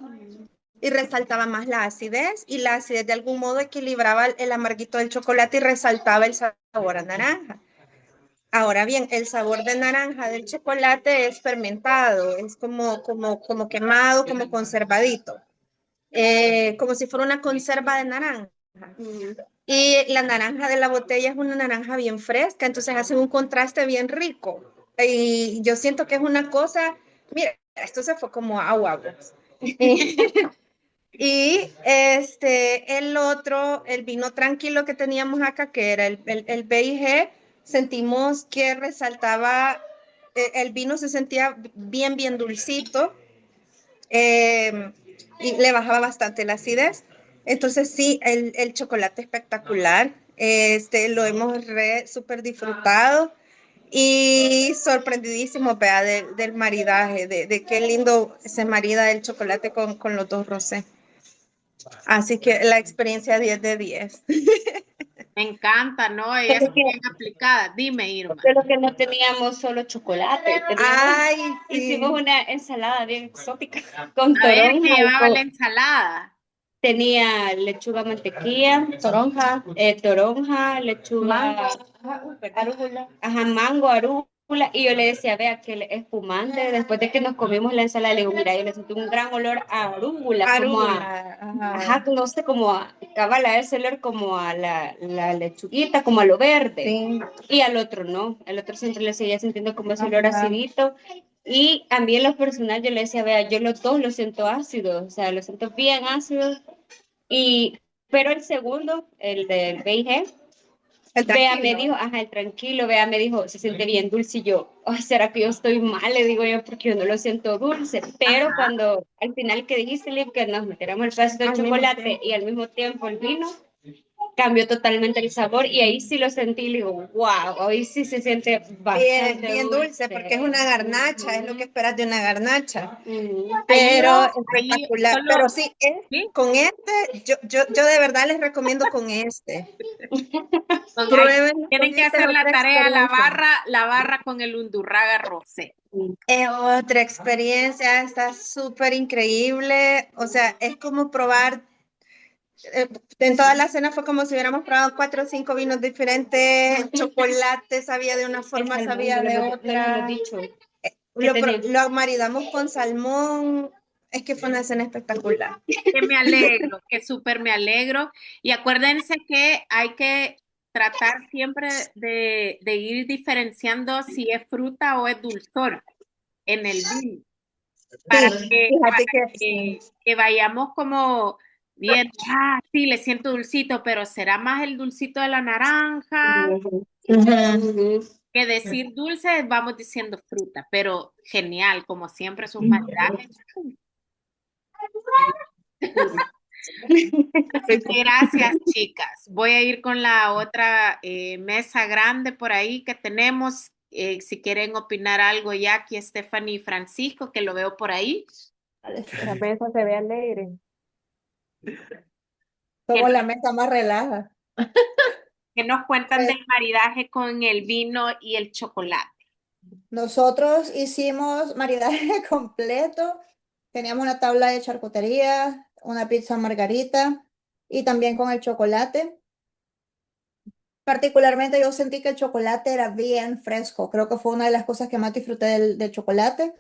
y resaltaba más la acidez, y la acidez de algún modo equilibraba el amarguito del chocolate y resaltaba el sabor a naranja. Ahora bien, el sabor de naranja del chocolate es fermentado, es como quemado, como conservadito, como si fuera una conserva de naranja. Y la naranja de la botella es una naranja bien fresca, entonces hace un contraste bien rico. Y yo siento que es una cosa, mira, esto se fue como agua, pues. Y el otro, el vino tranquilo que teníamos acá, que era el BIG, sentimos que resaltaba, el vino se sentía bien dulcito, y le bajaba bastante la acidez. Entonces sí, el chocolate espectacular, lo hemos súper disfrutado y sorprendidísimo, vea, del maridaje, de qué lindo se marida el chocolate con los dos rosés. Así que la experiencia 10 de 10. Me encanta, ¿no? Ella es Solo que, bien aplicada. Dime, Irma. solo que no teníamos solo chocolate, Ay, hicimos sí. una ensalada bien exótica con A ver, ¿qué toronja y llevaba la ensalada? tenía lechuga mantequilla, toronja, lechuga, arúgula, ajá, mango, arúgula, y yo le decía, vea que es espumante, después de que nos comimos la ensalada, le digo, mira, yo le sentí un gran olor a arúgula, como a, Arugula. ajá, no sé, como a, cabala ese olor como a la lechuguita, como a lo verde, Sí. y al otro no, al otro siempre le seguía sintiendo como ese olor Ajá. acidito, y también lo personal yo le decía, vea, yo los dos los siento ácidos, o sea, los siento bien ácidos, y, pero el segundo, el del BIG, El Vea me tranquilo. dijo, ajá, el tranquilo, Vea me dijo, se siente bien dulce y yo, ay, ¿será que yo estoy mal? Le digo yo, porque yo no lo siento dulce, pero Ajá. cuando al final que dijiste, Liv, que nos metiéramos el pedacito de Al mismo chocolate tiempo. y al mismo tiempo el vino, cambió totalmente el sabor y ahí sí lo sentí y le digo, wow, hoy sí se siente bastante Bien dulce, porque es una garnacha, es lo que esperas de una garnacha. Ahí Pero espectacular. solo, Pero sí, ¿sí? con este, yo de verdad les recomiendo con este. Ahí Prueben, con tienen que este es hacer la otra tarea, experiencia. la barra con el Undurraga Rosé. Es otra experiencia, está súper increíble. O sea, es como probar, en toda la cena fue como si hubiéramos probado 4 o 5 vinos diferentes, chocolate sabía de una forma, sabía de no hemos otra. dicho, que tenés. Lo maridamos con salmón, es que fue una cena espectacular. Que me alegro, que súper me alegro. Y acuérdense que hay que tratar siempre de ir diferenciando si es fruta o es dulzor en el vino, Sí, para fíjate que sí. que vayamos como bien, sí, le siento dulcito, pero será más el dulcito de la naranja Ujú. que decir dulce, vamos diciendo fruta, pero genial, como siempre, sus maridajes. Así que gracias, chicas. Voy a ir con la otra mesa grande por ahí que tenemos. Si quieren opinar algo, Jackie, Stephanie y Francisco, que lo veo por ahí. La mesa se ve alegre. Que, Somos la mesa más relaja. que nos cuentan Pues del maridaje con el vino y el chocolate. nosotros hicimos maridaje completo. Teníamos una tabla de charcutería, una pizza margarita y también con el chocolate. Particularmente yo sentí que el chocolate era bien fresco. Creo que fue una de las cosas que más disfruté del chocolate.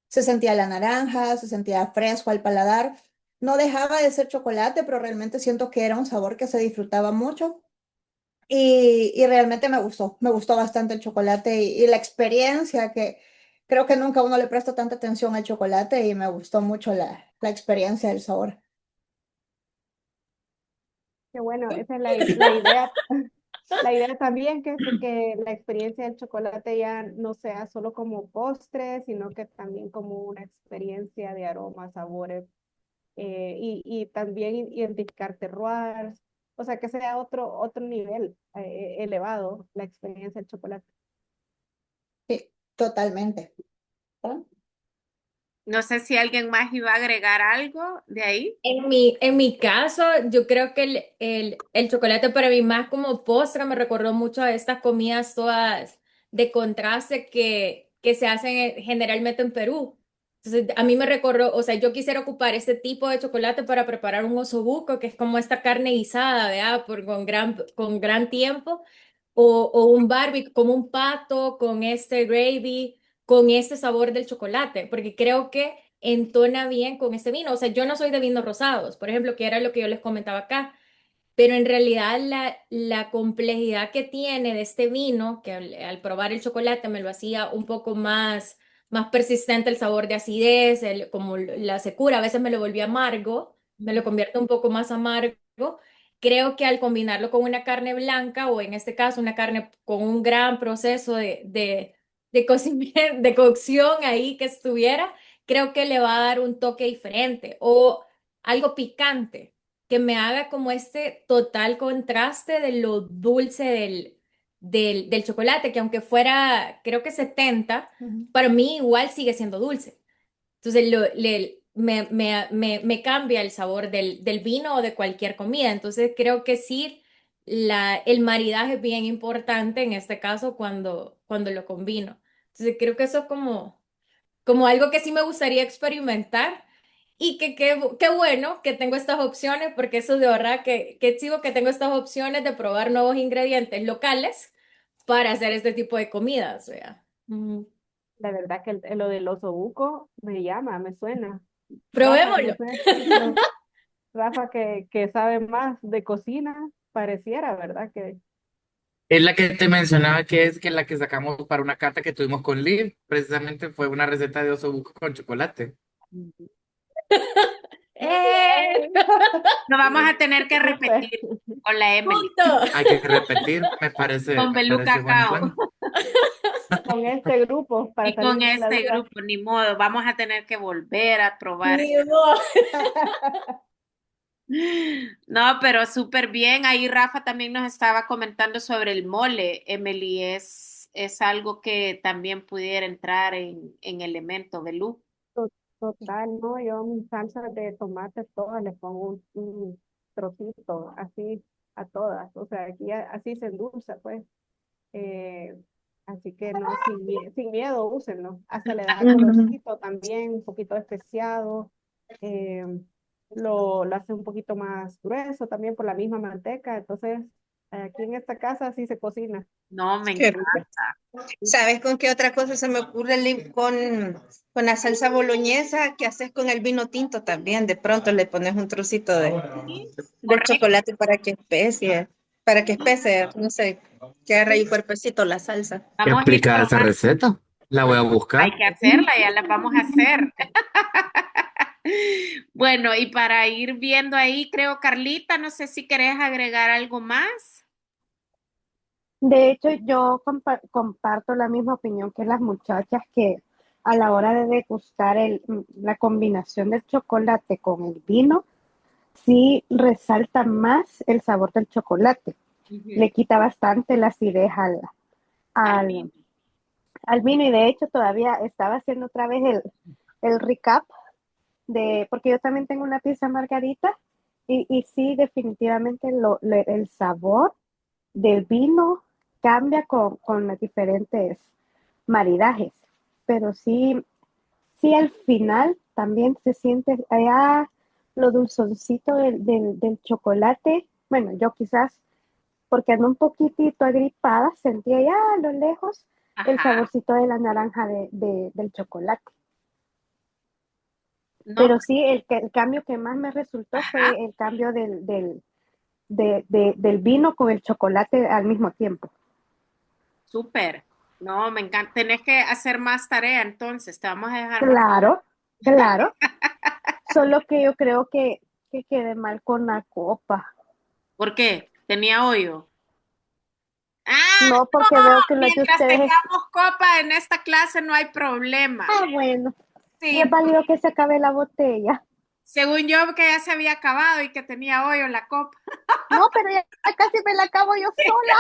Se sentía la naranja, se sentía fresco al paladar. No dejaba de ser chocolate, pero realmente siento que era un sabor que se disfrutaba mucho. Y realmente me gustó bastante el chocolate y la experiencia que creo que nunca uno le presta tanta atención al chocolate y me gustó mucho la experiencia del sabor. Que bueno, esa es la idea. La idea también que la experiencia del chocolate ya no sea solo como postre, sino que también como una experiencia de aromas, sabores, y también identificar terroirs, o sea, que sea otro nivel elevado la experiencia del chocolate. Sí, totalmente. ¿Ah? No sé si alguien más iba a agregar algo de ahí. En mi caso, yo creo que el chocolate para mí más como postre me recordó mucho a estas comidas todas de contraste que se hacen generalmente en Perú. Entonces, a mí me recordó, o sea, yo quisiera ocupar este tipo de chocolate para preparar un osobuco, que es como esta carne guisada, ¿verdad? Con gran tiempo, o un barbecue, como un pato, con este gravy, con este sabor del chocolate, porque creo que entona bien con este vino. O sea, yo no soy de vinos rosados, por ejemplo, que era lo que yo les comentaba acá, pero en realidad la complejidad que tiene de este vino, que al probar el chocolate me lo hacía un poco más persistente el sabor de acidez, como la secura, a veces me lo volvía amargo, me lo convierte un poco más amargo. Creo que al combinarlo con una carne blanca, o en este caso una carne con un gran proceso de cocción ahí que estuviera, creo que le va a dar un toque diferente o algo picante que me haga como este total contraste de lo dulce del chocolate, que aunque fuera, creo que 70, Ujú. para mí igual sigue siendo dulce. Entonces me cambia el sabor del vino o de cualquier comida. Entonces creo que sí, el maridaje es bien importante en este caso cuando lo combino. Entonces creo que eso es como algo que sí me gustaría experimentar y qué bueno que tengo estas opciones, porque eso de verdad que chivo que tengo estas opciones de probar nuevos ingredientes locales para hacer este tipo de comidas, ¿vea? Ujú. La verdad que lo del osobuco me llama, me suena. Rafa, no Probémoslo. sé, Rafa que sabe más de cocina, pareciera, ¿verdad? Que Es la que te mencionaba que es que la que sacamos para una cata que tuvimos con Liv, precisamente fue una receta de osobuco con chocolate. ¡Eh! Lo vamos a tener que súper. repetir con la Emily, ¡Punto! Hay que repetir, con me Belú parece buen Cacao plan. Con este grupo para y salir con de la este duda. grupo, ni modo, vamos a tener que volver a probar. Ni modo. No, pero súper bien. Ahí Rafa también nos estaba comentando sobre el mole. Emily, es algo que también pudiera entrar en elemento, Belú. Total, no, yo mis salsas de tomate todas les pongo un trocito, así a todas, o sea, aquí así se endulza, pues, eh, así que no, sin miedo, úsenlo, hasta le da Ujú. colorcito también, un poquito especiado, eh, lo hace un poquito más grueso también por la misma manteca, entonces, aquí en esta casa así se cocina. No, me Qué encanta. rico. ¿Sabes con qué otra cosa se me ocurre, Liv? Con la salsa boloñesa que haces con el vino tinto también. De pronto le pones un trocito Sí, de correcto. chocolate para que espese, no sé, que agarre ahí cuerpecito la salsa. ¿Qué Vamos a ir explica esa probando. receta? La voy a Hay buscar. que hacerla, ya la vamos a hacer. Bueno, y para ir viendo ahí, creo, Carlita, no sé si querés agregar algo más. De hecho, yo comparto la misma opinión que las muchachas que a la hora de degustar la combinación del chocolate con el vino, sí resalta más el sabor del chocolate. Le Ujú. quita bastante la acidez Al al, vino. al vino y de hecho todavía estaba haciendo otra vez el recap porque yo también tengo una pieza margarita y sí, definitivamente el sabor del vino cambia con los diferentes maridajes, pero sí, sí al final también se siente allá lo dulzoncito del chocolate. Bueno, yo quizás porque ando un poquitito agripada, sentía ya a lo lejos el Ajá. saborcito de la naranja del chocolate. No, Pero sí, el cambio que más me resultó ajá. fue el cambio del vino con el chocolate al mismo tiempo. Súper. No, me encanta. Tenés que hacer más tarea entonces. Te vamos a dejar más. Claro, claro. Solo que yo creo que quedé mal con la copa. ¿Por qué? ¿Tenía hoyo? Ah, No, no. porque veo que la que Mientras ustedes... tengamos copa en esta clase no hay problema. Ah, bueno. Y Sí, es válido que se acabe la botella. según yo que ya se había acabado y que tenía hoyo en la copa. No, pero ya casi me la acabo yo sola.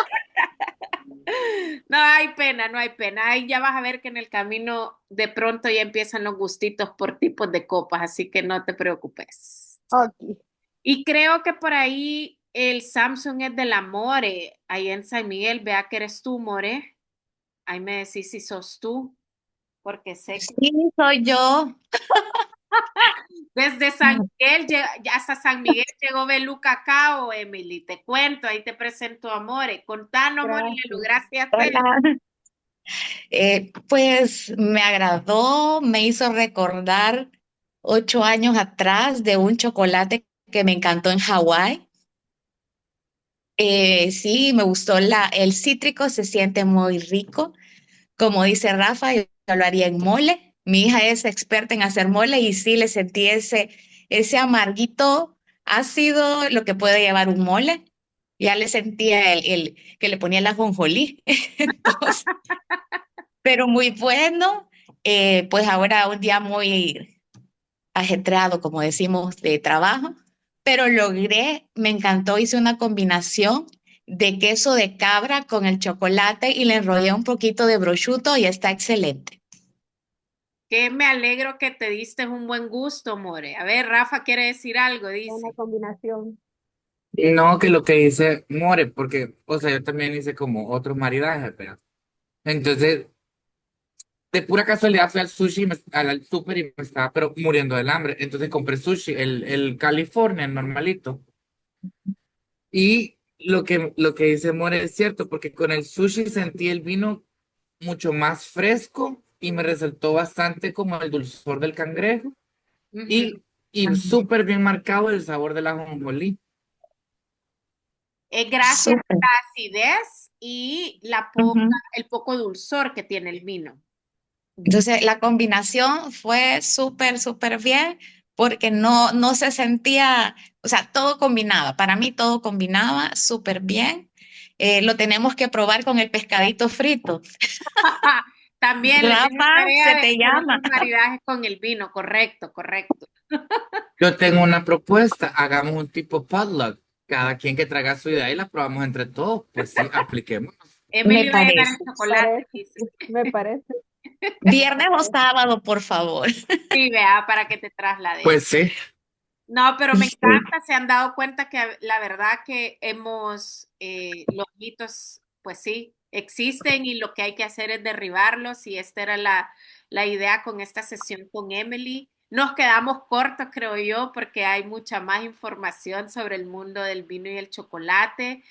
No hay pena, no hay pena. Ahí ya vas a ver que en el camino de pronto ya empiezan los gustitos por tipos de copas, así que no te preocupes. Ok. Y creo que por ahí el Samsung es de la More, ahí en San Miguel. Vea que eres tú, More. Ahí me decís si sos tú, porque sé que Sí, soy yo. desde San Miguel ya hasta San Miguel llegó Belú Cacao, Emily. Te cuento, ahí te presento a More. Contanos, More, le Gracias. lograste hacer. Hola. Pues me agradó, me hizo recordar 8 años atrás de un chocolate que me encantó en Hawái. Sí, me gustó el cítrico, se siente muy rico. Como dice Rafa, yo lo haría en mole. Mi hija es experta en hacer mole y sí le sentí ese amarguito ácido, lo que puede llevar un mole. Ya le sentía el que le ponía la ajonjolí. Entonces, pero muy bueno. Pues ahora un día muy ajetreado, como decimos, de trabajo, pero logré, me encantó, hice una combinación de queso de cabra con el chocolate y le enrollé un poquito de prosciutto y está excelente. Que me alegro que te diste un buen gusto, More. A ver, Rafa quiere decir algo, Una dice. combinación. No, que lo que dice More, porque, o sea, yo también hice como otros maridajes, pero. Entonces, de pura casualidad fui al sushi, al súper y me estaba pero muriendo del hambre. Entonces compré sushi, el California, el normalito. Y lo que dice More es cierto, porque con el sushi sentí el vino mucho más fresco y me resaltó bastante como el dulzor del cangrejo Ujú. y súper bien marcado el sabor de la ajonjolí. Es gracias a Súper. la acidez y Ujú. el poco dulzor que tiene el vino. Entonces, la combinación fue súper, súper bien porque no se sentía, o sea, todo combinaba. Para mí todo combinaba súper bien. Lo tenemos que probar con el pescadito frito. También les dejo Rafa, tarea se de te hacer llama. otros maridajes con el vino, correcto, correcto. Yo tengo una propuesta, hagamos un tipo potluck. Cada quien que traiga su idea y la probamos entre todos. Pues sí, apliquemos. Me Emily va a llenar el parece. chocolate, Parece, dice. me parece. Viernes o sábado, por favor. Sí, vea, para que te traslades. Pues sí. No, pero me Sí. encanta, se han dado cuenta que la verdad que los mitos, pues sí, existen y lo que hay que hacer es derribarlos y esta era la idea con esta sesión con Emily. Nos quedamos cortos, creo yo, porque hay mucha más información sobre el mundo del vino y el chocolate.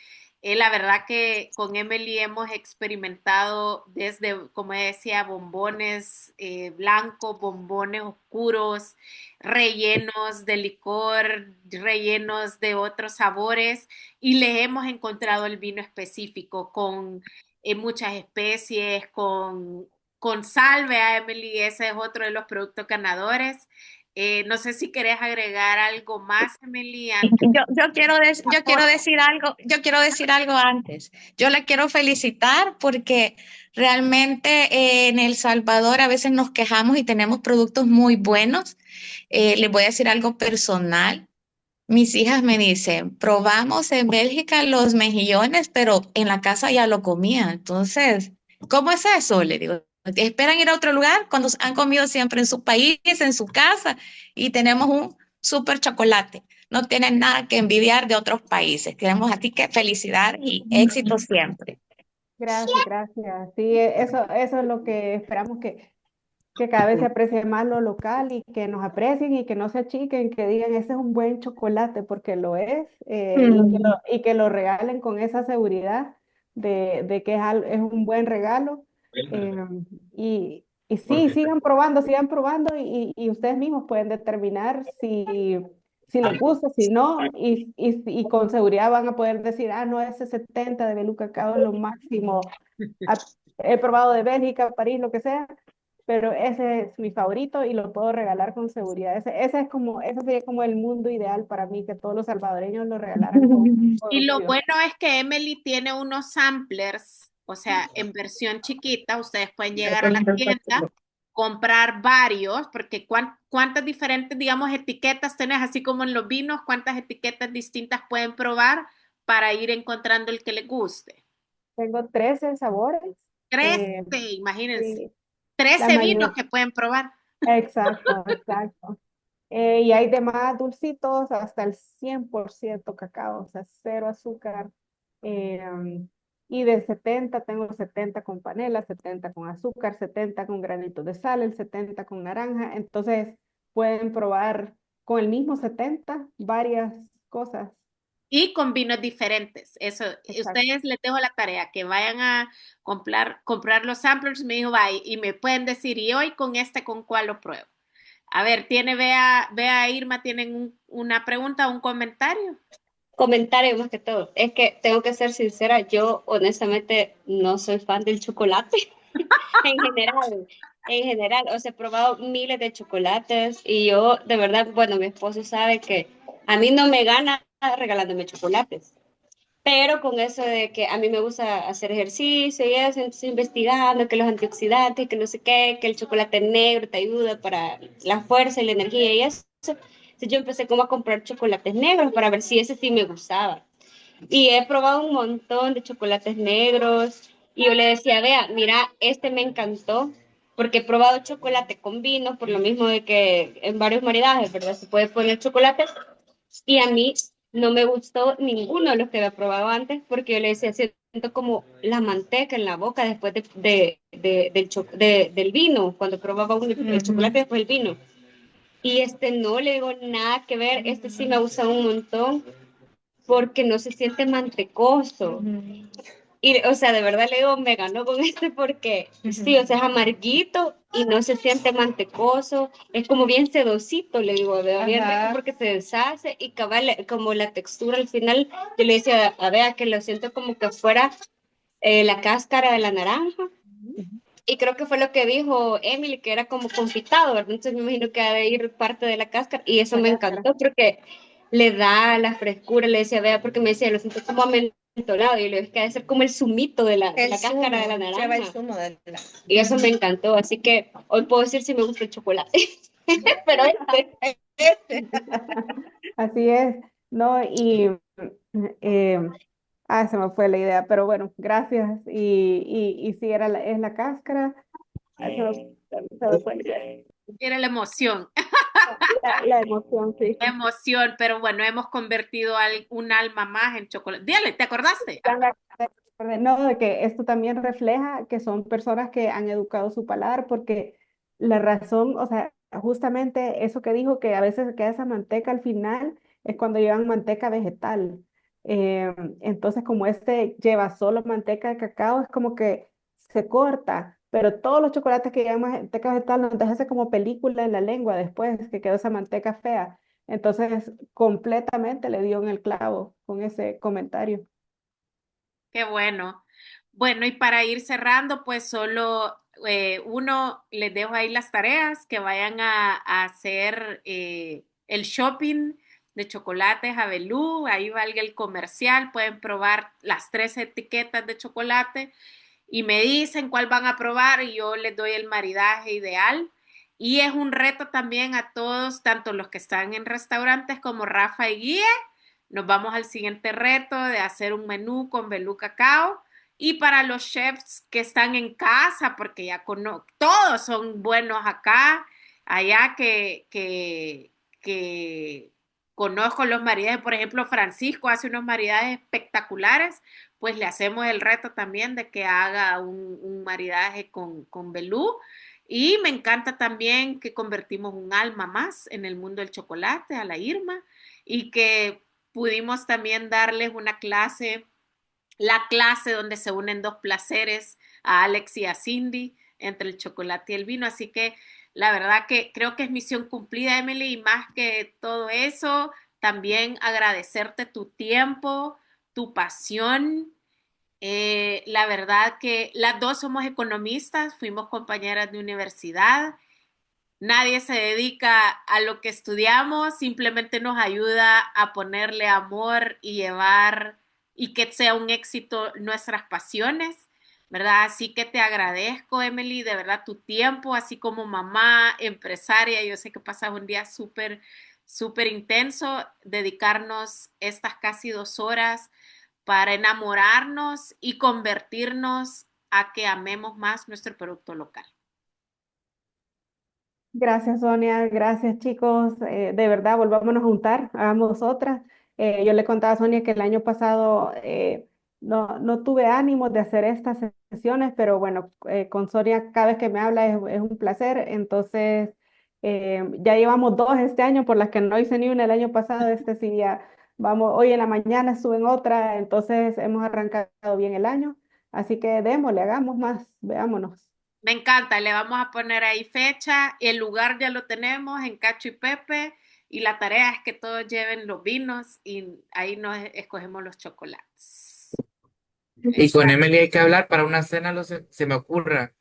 La verdad que con Emily hemos experimentado desde, como decía, bombones blancos, bombones oscuros, rellenos de licor, rellenos de otros sabores y les hemos encontrado el vino específico con muchas especies, con salve a Emily, ese es otro de los productos ganadores. No sé si querés agregar algo más, Emily, antes Yo quiero decir algo antes. Yo la quiero felicitar porque realmente en El Salvador a veces nos quejamos y tenemos productos muy buenos. Les voy a decir algo personal. Mis hijas me dicen, probamos en Bélgica los mejillones, pero en la casa ya lo comían. Entonces, ¿cómo es eso? Le digo, esperan ir a otro lugar cuando han comido siempre en su país, en su casa, y tenemos un súper chocolate. No tienen nada que envidiar de otros países. Queremos a ti que felicidad y éxito siempre. Gracias, gracias. Sí, eso es lo que esperamos que cada vez se aprecie más lo local y que nos aprecien y que no se achiquen, que digan, ese es un buen chocolate, porque lo es, y que lo regalen con esa seguridad de que es un buen regalo. eh, y sí, sigan probando y ustedes mismos pueden determinar si les gusta, si no, y con seguridad van a poder decir, ah, no, ese 70 de Belú Cacao es lo máximo. Ah, he probado de Bélgica, París, lo que sea, pero ese es mi favorito y lo puedo regalar con seguridad. Ese sería como el mundo ideal para mí, que todos los salvadoreños lo regalaran con Y lo orgullo. bueno es que Emily tiene unos samplers, o sea, en versión chiquita, ustedes pueden llegar a la tienda, comprar varios, porque cuántas diferentes, digamos, etiquetas tenés, así como en los vinos, cuántas etiquetas distintas pueden probar para ir encontrando el que les guste. Tengo 13 sabores. 13, eh, imagínense, sí, la 13 vinos mayor, que pueden probar. exacto, exacto. Y hay de más dulcitos hasta el 100% cacao, o sea, cero azúcar. Y de 70 tengo 70 con panela, 70 con azúcar, 70 con granitos de sal, el 70 con naranja. Entonces pueden probar con el mismo 70 varias cosas. Y con vinos diferentes. Eso, Exacto. ustedes les dejo la tarea, que vayan a comprar los samplers, me dijo, bye, y me pueden decir, y hoy con este, ¿con cuál lo pruebo? A ver, Bea Irma, ¿tienen una pregunta o un comentario? Comentario más que todo. Es que tengo que ser sincera, yo honestamente no soy fan del chocolate en general. En general, o sea, he probado miles de chocolates y yo, de verdad, bueno, mi esposo sabe que a mí no me gana regalándome chocolates. Pero con eso de que a mí me gusta hacer ejercicio y eso, entonces investigando que los antioxidantes, que no sé qué, que el chocolate negro te ayuda para la fuerza y la energía y eso. Entonces yo empecé como a comprar chocolates negros para ver si ese sí me gustaba. Y he probado un montón de chocolates negros y yo le decía, vea, mira, este me encantó porque he probado chocolate con vino, por lo mismo de que en varios maridajes, ¿verdad? Se puede poner chocolate y a mí no me gustó ninguno de los que había probado antes porque yo le decía, siento como la manteca en la boca después del vino, cuando probaba el chocolate después el vino. Y este no le digo nada que ver, este sí me gusta un montón porque no se siente mantecoso. Y, o sea, de verdad le digo, me ganó con este porque sí, o sea, es amarguito y no se siente mantecoso, es como bien sedosito, le digo, veo bien rico porque se deshace y cabal, como la textura al final, yo le decía a Bea que lo siento como que fuera la cáscara de la naranja. Y creo que fue lo que dijo Emily, que era como confitado, ¿verdad? Entonces me imagino que ha de ir parte de la cáscara y eso La me cáscara. encantó porque le da la frescura, le decía, vea, porque me decía, lo siento como amentolado y le dije que ha de ser como el zumito de la cáscara de la naranja. Lleva el zumo de la... Y eso me encantó, así que hoy puedo decir si me gusta el chocolate, pero este. Así es, ¿no? Eh, se me fue la idea, pero bueno, gracias. Y sí, es la cáscara. Se me fue la idea. Era la emoción, La emoción, sí. la emoción, pero bueno, hemos convertido un alma más en chocolate. Dígale, ¿te acordaste? No, de que esto también refleja que son personas que han educado su paladar, porque la razón, o sea, justamente eso que dijo, que a veces queda esa manteca al final, es cuando llevan manteca vegetal. Eh, entonces, como este lleva solo manteca de cacao, es como que se corta, pero todos los chocolates que llevan manteca vegetal nos deja ese como película en la lengua después, que quedó esa manteca fea. Entonces, completamente le dio en el clavo con ese comentario. Qué bueno. Bueno, y para ir cerrando, pues solo uno, les dejo ahí las tareas, que vayan a hacer el shopping de chocolates a Belú, ahí valga el comercial, pueden probar las 3 etiquetas de chocolate y me dicen cuál van a probar y yo les doy el maridaje ideal. Y es un reto también a todos, tanto los que están en restaurantes como Rafa y Guía. Nos vamos al siguiente reto de hacer un menú con Belú Cacao. Y para los chefs que están en casa, porque ya todos son buenos acá, allá que conozco los maridajes, por ejemplo, Francisco hace unos maridajes espectaculares, pues le hacemos el reto también de que haga un maridaje con Belú. Y me encanta también que convertimos un alma más en el mundo del chocolate, a la Irma, y que pudimos también darles una clase, la clase donde se unen dos placeres, a Alex y a Cindy, entre el chocolate y el vino. Así que la verdad que creo que es misión cumplida, Emily, y más que todo eso, también agradecerte tu tiempo, tu pasión. La verdad que las dos somos economistas, fuimos compañeras de universidad. Nadie se dedica a lo que estudiamos, simplemente nos ayuda a ponerle amor y llevar y que sea un éxito nuestras pasiones, ¿verdad? Así que te agradezco, Emily, de verdad tu tiempo, así como mamá, empresaria. Yo sé que pasas un día súper, súper intenso, dedicarnos estas casi 2 horas para enamorarnos y convertirnos a que amemos más nuestro producto local. Gracias, Sonia. Gracias, chicos. De verdad, volvámonos a juntar, hagamos otra. Yo le contaba a Sonia que el año pasado no tuve ánimo de hacer estas sesiones, pero bueno, con Sonia cada vez que me habla es un placer. Entonces, ya llevamos dos este año por las que no hice ni una el año pasado. Este sí, ya vamos, hoy en la mañana estuve en otra, entonces hemos arrancado bien el año. Así que démosle, hagamos más, veámonos. Me encanta, le vamos a poner ahí fecha, el lugar ya lo tenemos en Cacho y Pepe, y la tarea es que todos lleven los vinos y ahí nos escogemos los chocolates. Y con Emily hay que hablar para una cena, se me ocurra,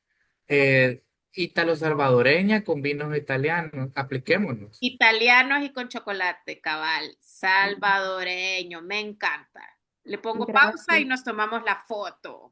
ítalo-salvadoreña con vinos italianos. Apliquémonos. Italianos y con chocolate, cabal, salvadoreño, me encanta. Le pongo pausa y Gracias. nos tomamos la foto.